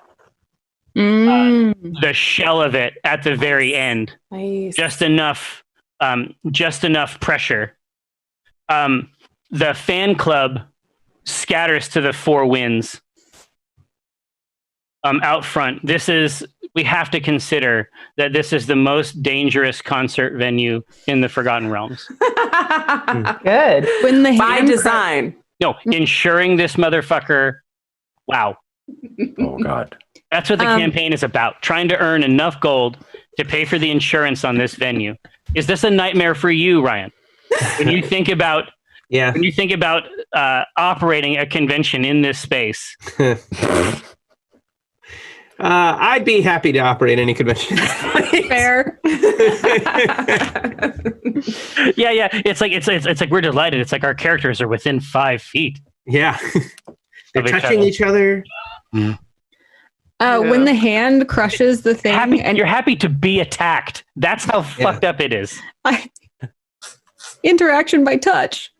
the shell of it at the very end. Nice. Just enough pressure. The fan club scatters to the 4 winds out front. We have to consider that this is the most dangerous concert venue in the Forgotten Realms. Good. By design. No, ensuring this motherfucker. Wow. Oh God. That's what the campaign is about. Trying to earn enough gold to pay for the insurance on this venue. Is this a nightmare for you, Ryan? When you think about operating a convention in this space. I'd be happy to operate any convention. Fair. Yeah. It's like we're delighted. It's like our characters are within 5 feet. Yeah. They're touching each other. When the hand crushes the thing, and you're happy to be attacked. That's how fucked up it is. Interaction by touch.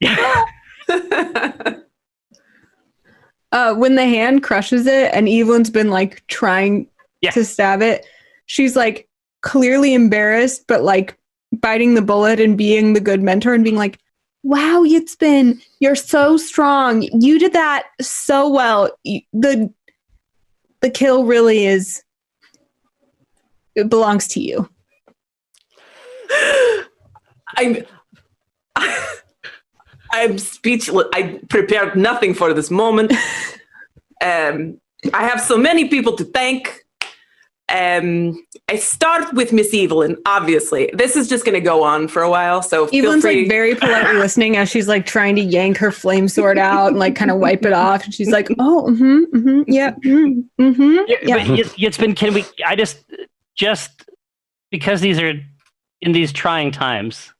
When the hand crushes it and Evelyn's been like trying to stab it, she's like clearly embarrassed, but like biting the bullet and being the good mentor and being like, wow, Yitzbin, you're so strong. You did that so well. The kill really it belongs to you. I'm speechless. I prepared nothing for this moment. I have so many people to thank. I start with Miss Evelyn, obviously. This is just going to go on for a while, so Evelyn's feel free. like very politely listening as she's like trying to yank her flame sword out and like kind of wipe it off. And she's like, "Oh, yeah, But it's been. Can we? I just because these are in these trying times.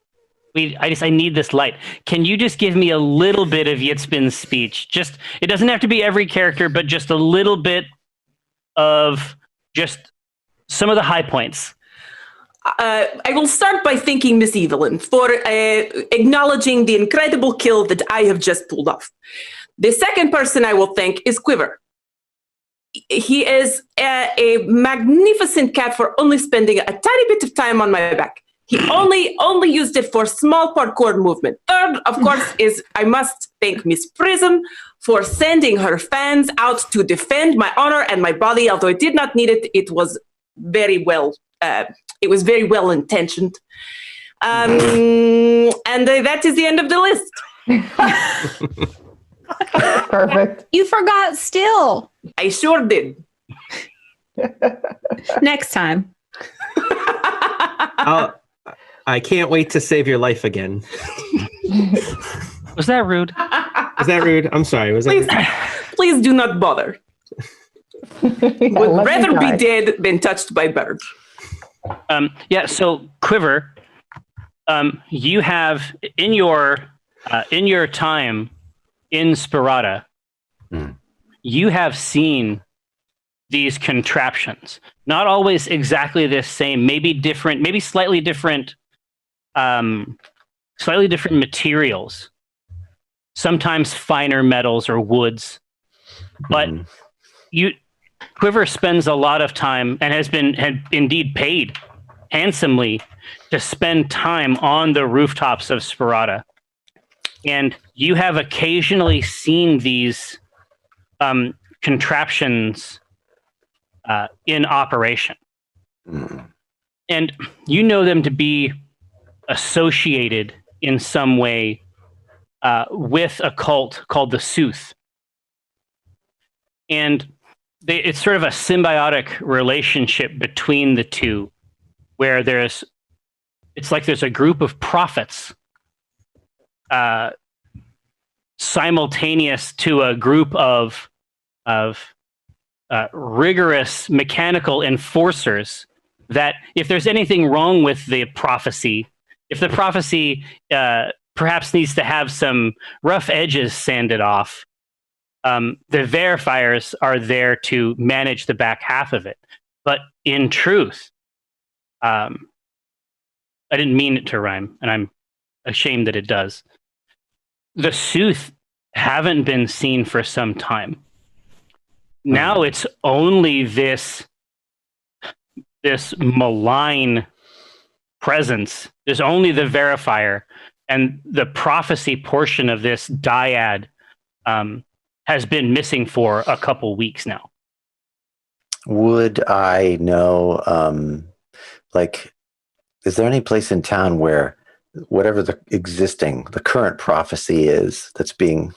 I need this light. Can you just give me a little bit of Yitzbin's speech? Just it doesn't have to be every character, but just a little bit of just some of the high points. I will start by thanking Miss Evelyn for acknowledging the incredible kill that I have just pulled off. The second person I will thank is Quiver. He is a magnificent cat for only spending a tiny bit of time on my back. He only used it for small parkour movement. Third, of course, is I must thank Miss Prism for sending her fans out to defend my honor and my body. Although it did not need it, it was very well. It was very well intentioned. And that is the end of the list. Perfect. You forgot still. I sure did. Next time. I can't wait to save your life again. Was that rude? Is that rude? I'm sorry. Was Please, that? please do not bother. Yeah, Would let me rather be die. dead than touched by birds. Yeah. So Quiver, you have in your time in Sparata, you have seen these contraptions. Not always exactly the same. Maybe different. Maybe slightly different materials. Sometimes finer metals or woods, but Quiver spends a lot of time and had indeed paid handsomely to spend time on the rooftops of Sparata. And you have occasionally seen these contraptions in operation. And you know them to be associated in some way with a cult called the Sooth. And it's sort of a symbiotic relationship between the two, where it's like there's a group of prophets simultaneous to a group of rigorous mechanical enforcers that if there's anything wrong with the prophecy, if the prophecy perhaps needs to have some rough edges sanded off, the verifiers are there to manage the back half of it. But in truth, I didn't mean it to rhyme, and I'm ashamed that it does. The Sooth haven't been seen for some time. Now it's only this malign presence. There's only the verifier, and the prophecy portion of this dyad has been missing for a couple weeks now. Would I know, is there any place in town where whatever the current prophecy is that's being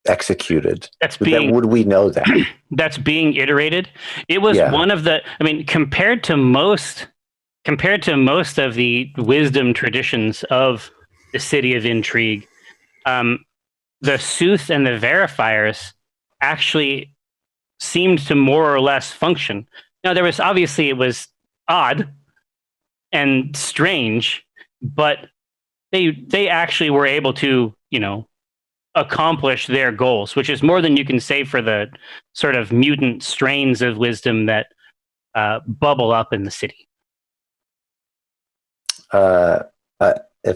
executed, would we know that? That's being iterated. It was one of the, compared to most of the wisdom traditions of the City of Intrigue, the Sooth and the verifiers actually seemed to more or less function. Now, it was odd and strange, but they actually were able to, accomplish their goals, which is more than you can say for the sort of mutant strains of wisdom that bubble up in the city. You're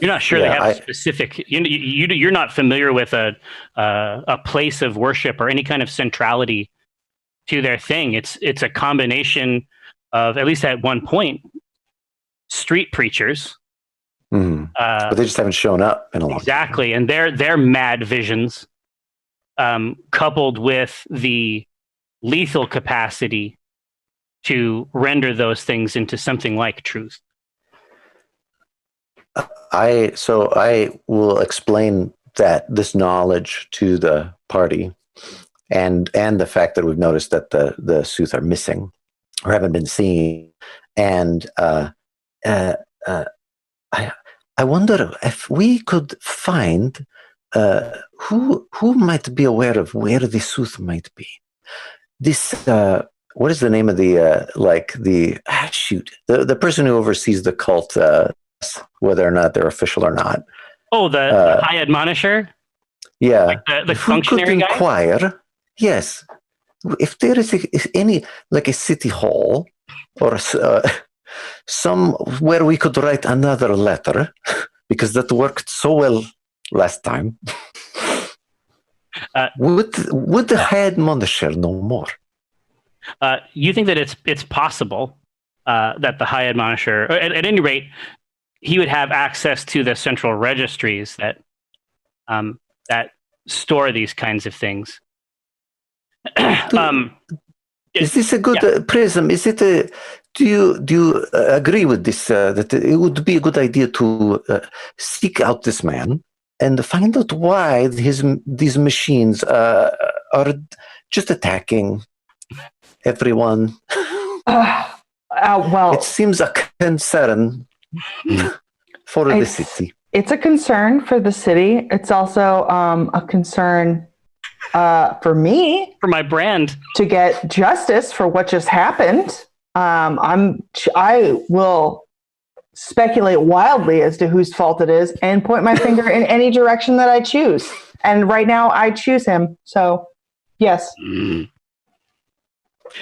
not sure they have specific. You're not familiar with a place of worship or any kind of centrality to their thing. It's a combination of, at least at one point, street preachers. But they just haven't shown up in a long time. Exactly, and their mad visions, coupled with the lethal capacity to render those things into something like truth. I will explain this knowledge to the party, and the fact that we've noticed that the Sooth are missing or haven't been seen, and I wonder if we could find who might be aware of where the Sooth might be. This what is the name of the the person who oversees the cult, whether or not they're official or not? Oh, the High Admonisher. Yeah, like the functionary guy. Inquire, yes, if there is any like a city hall or some where we could write another letter, because that worked so well last time. Would the High Admonisher know more? You think that it's possible that the High Admonisher, or at any rate, he would have access to the central registries that that store these kinds of things. Is this a good Prism? Is it a? Do you agree with this? That it would be a good idea to seek out this man and find out why these machines are just attacking everyone. Well, it seems a concern for the city. It's a concern for the city. It's also a concern for me, for my brand, to get justice for what just happened. I will speculate wildly as to whose fault it is and point my finger in any direction that I choose. And right now, I choose him. So, yes.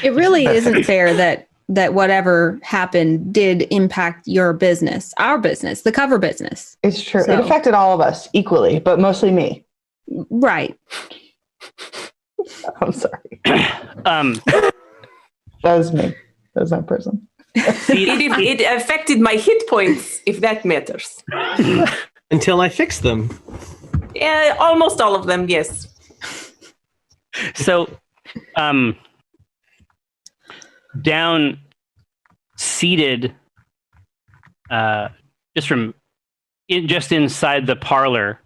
It really isn't fair that whatever happened did impact your business, our business, the cover business. It's true. It affected all of us equally, but mostly me. Right. I'm sorry. That was me. That was not Prism. It affected my hit points, if that matters. Until I fix them. Yeah, almost all of them, yes. So, down, seated, just inside the parlor,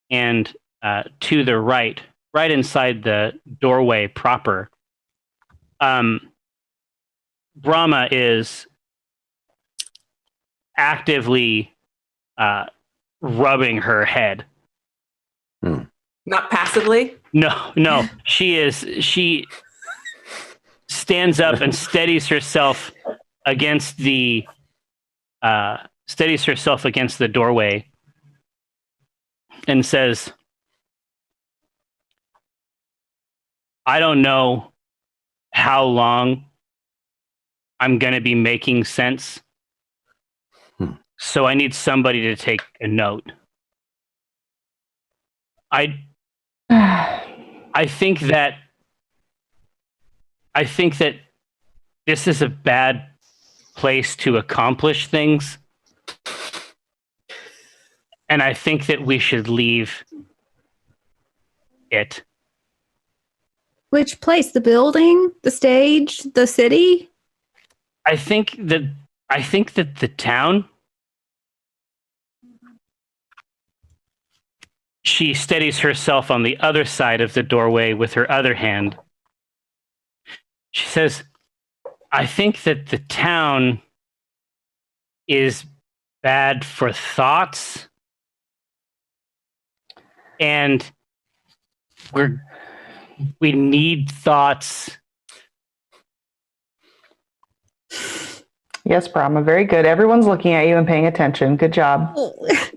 and to the right inside the doorway proper, Brahma is actively rubbing her head. Not passively? No. She stands up and steadies herself against the doorway and says, I don't know how long I'm going to be making sense. So I need somebody to take a note. I think that this is a bad place to accomplish things. And I think that we should leave it. Which place? The building? The stage? The city? I think that the town. She steadies herself on the other side of the doorway with her other hand. She says, I think that the town is bad for thoughts. And we need thoughts. Yes, Brahma, very good. Everyone's looking at you and paying attention. Good job.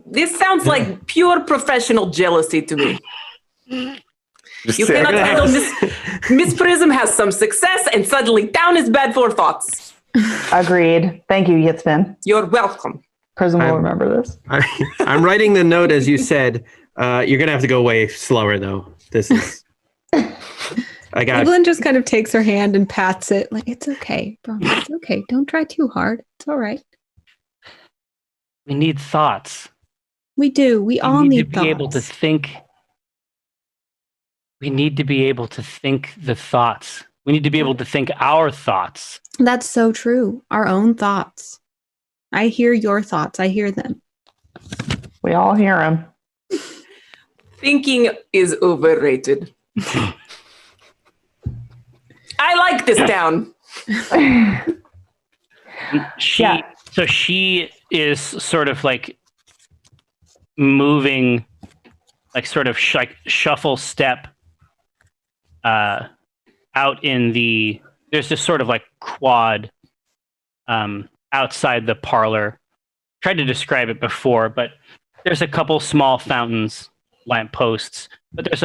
This sounds like pure professional jealousy to me. You cannot handle Miss Prism has some success and suddenly town is bad for thoughts. Agreed. Thank you, Yitzman. You're welcome. Prism will remember this. I'm writing the note as you said. You're going to have to go way slower, though. This is... Evelyn just kind of takes her hand and pats it. Like, it's okay, bro. It's okay. Don't try too hard. It's all right. We need thoughts. We do. We all need to be able to think. We need to be able to think the thoughts. We need to be able to think our thoughts. That's so true. Our own thoughts. I hear your thoughts. I hear them. We all hear them. Thinking is overrated. I like this town. So she is sort of like moving, like sort of shuffle step out in the, there's this sort of like quad outside the parlor. Tried to describe it before, but there's a couple small fountains, lamp posts, but there's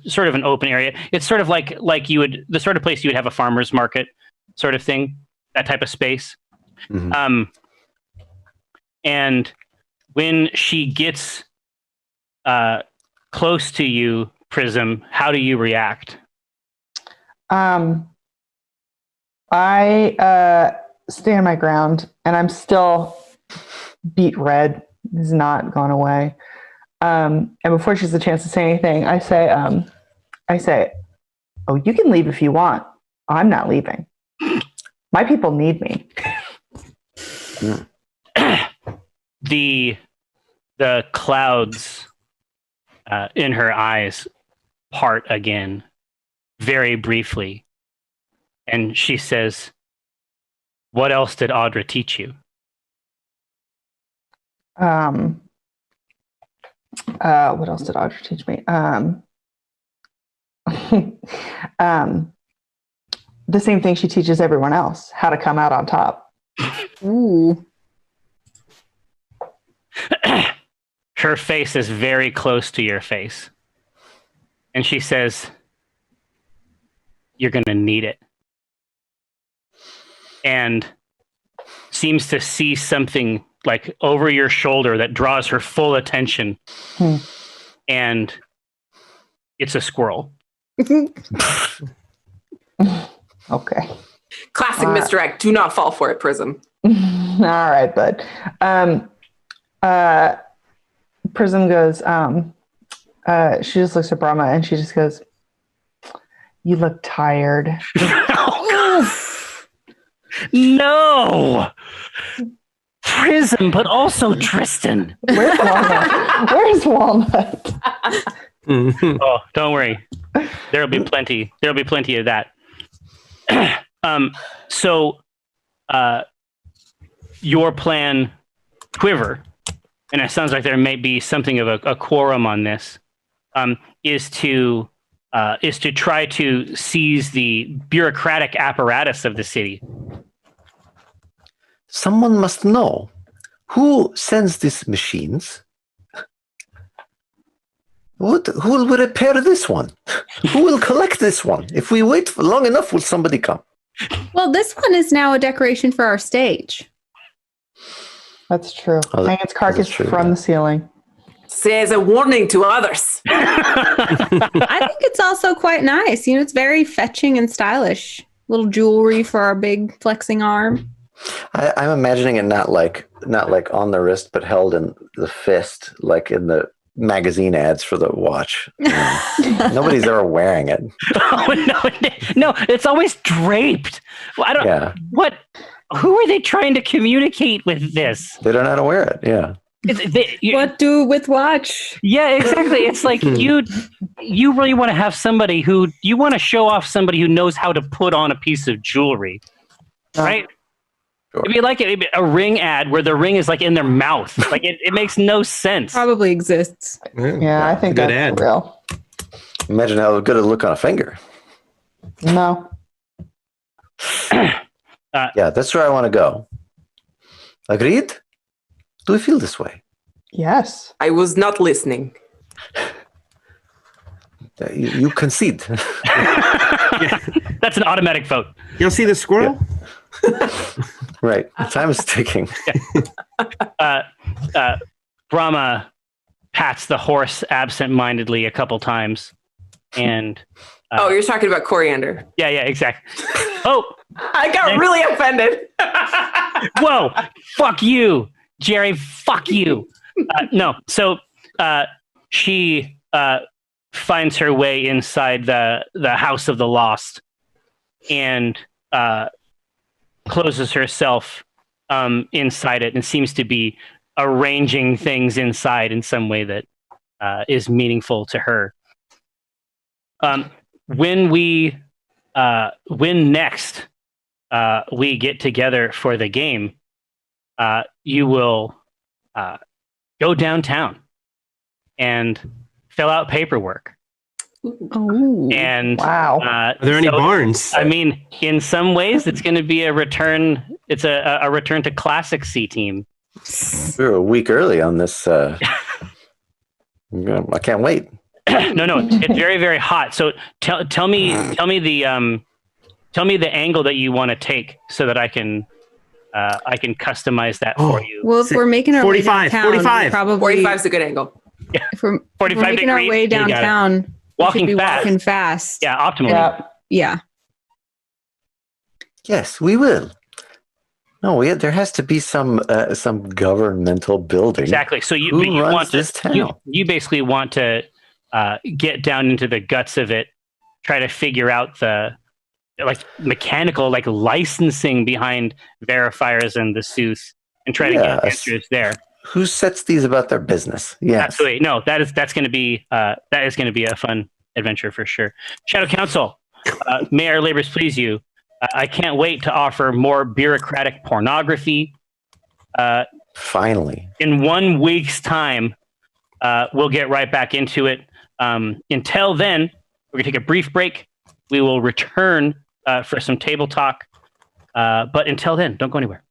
sort of an open area. It's sort of like you would, the sort of place you would have a farmer's market sort of thing, that type of space. Mhm. And when she gets close to you, Prism, how do you react? I stand my ground, and I'm still beat red. It's not gone away. And before she has a chance to say anything, I say, "Oh, you can leave if you want. I'm not leaving. My people need me." The clouds in her eyes part again, very briefly, and she says, "What else did Audra teach you?" What else did Audra teach me? The same thing she teaches everyone else: how to come out on top. Ooh. Her face is very close to your face. And she says, "You're going to need it." And seems to see something like over your shoulder that draws her full attention. And it's a squirrel. Okay. Classic misdirect. Do not fall for it, Prism. All right, bud. Prism goes, she just looks at Brahma and she just goes, "You look tired." No! Prism, but also Tristan. Where's Walnut? Where's Walnut? Oh, don't worry. There'll be plenty. There'll be plenty of that. So, your plan, Quiver, and it sounds like there may be something of a quorum on this, is to try to seize the bureaucratic apparatus of the city. Someone must know. Who sends these machines? Who will repair this one? Who will collect this one? If we wait for long enough, will somebody come? Well, this one is now a decoration for our stage. That's true. Oh, Hang its carcass true, from the ceiling. Say as a warning to others. I think it's also quite nice. It's very fetching and stylish. Little jewelry for our big flexing arm. I'm imagining it not like on the wrist, but held in the fist, like in the magazine ads for the watch. Nobody's ever wearing it. Oh, no, it's always draped. I don't. Yeah. What? Who are they trying to communicate with this? They don't know how to wear it. Yeah. What do with watch? Yeah, exactly. It's like you really want to have somebody who you want to show off somebody who knows how to put on a piece of jewelry, right? Sure. It'd be like a ring ad where the ring is like in their mouth. Like it makes no sense. Probably exists. Yeah, I think Good that's ad. real. Imagine how good it'll look on a finger. No. Yeah, that's where I want to go. Agreed? Do we feel this way? Yes. I was not listening. You concede. That's an automatic vote. You'll see the squirrel? Right. Time is ticking. Brahma pats the horse absent-mindedly a couple times. And Oh, you're talking about coriander. yeah, exactly. Oh, I got really offended. whoa, fuck you, Jerry, fuck you. No, so she finds her way inside the House of the Lost and closes herself inside it and seems to be arranging things inside in some way that is meaningful to her. When next we get together for the game, you will go downtown and fill out paperwork. Oh, And wow. Are there any barns? I mean, in some ways, it's going to be a return. It's a return to classic C team. We were a week early on this. I can't wait. No, it's very, very hot. So tell me the angle that you want to take so that I can I can customize that for you. Well, if we're making our 45, way downtown, 45. probably 45 is a good angle. if we're 45 making our degrees, way you got it. downtown, we should Walking be fast. walking fast. Yeah, optimally. Yeah. Yeah. Yes, we will. No, there has to be some governmental building. Exactly. So you, Who but you runs want this to, town? you basically want to get down into the guts of it, try to figure out the mechanical licensing behind verifiers and the Seuss, and try to get answers there. Who sets these about their business? Yes. Absolutely. No, that's going to be a fun adventure for sure. Shadow Council, may our labors please you. I can't wait to offer more bureaucratic pornography. Finally. In 1 week's time, we'll get right back into it. Until then, we're going to take a brief break. We will return for some table talk. But until then, don't go anywhere.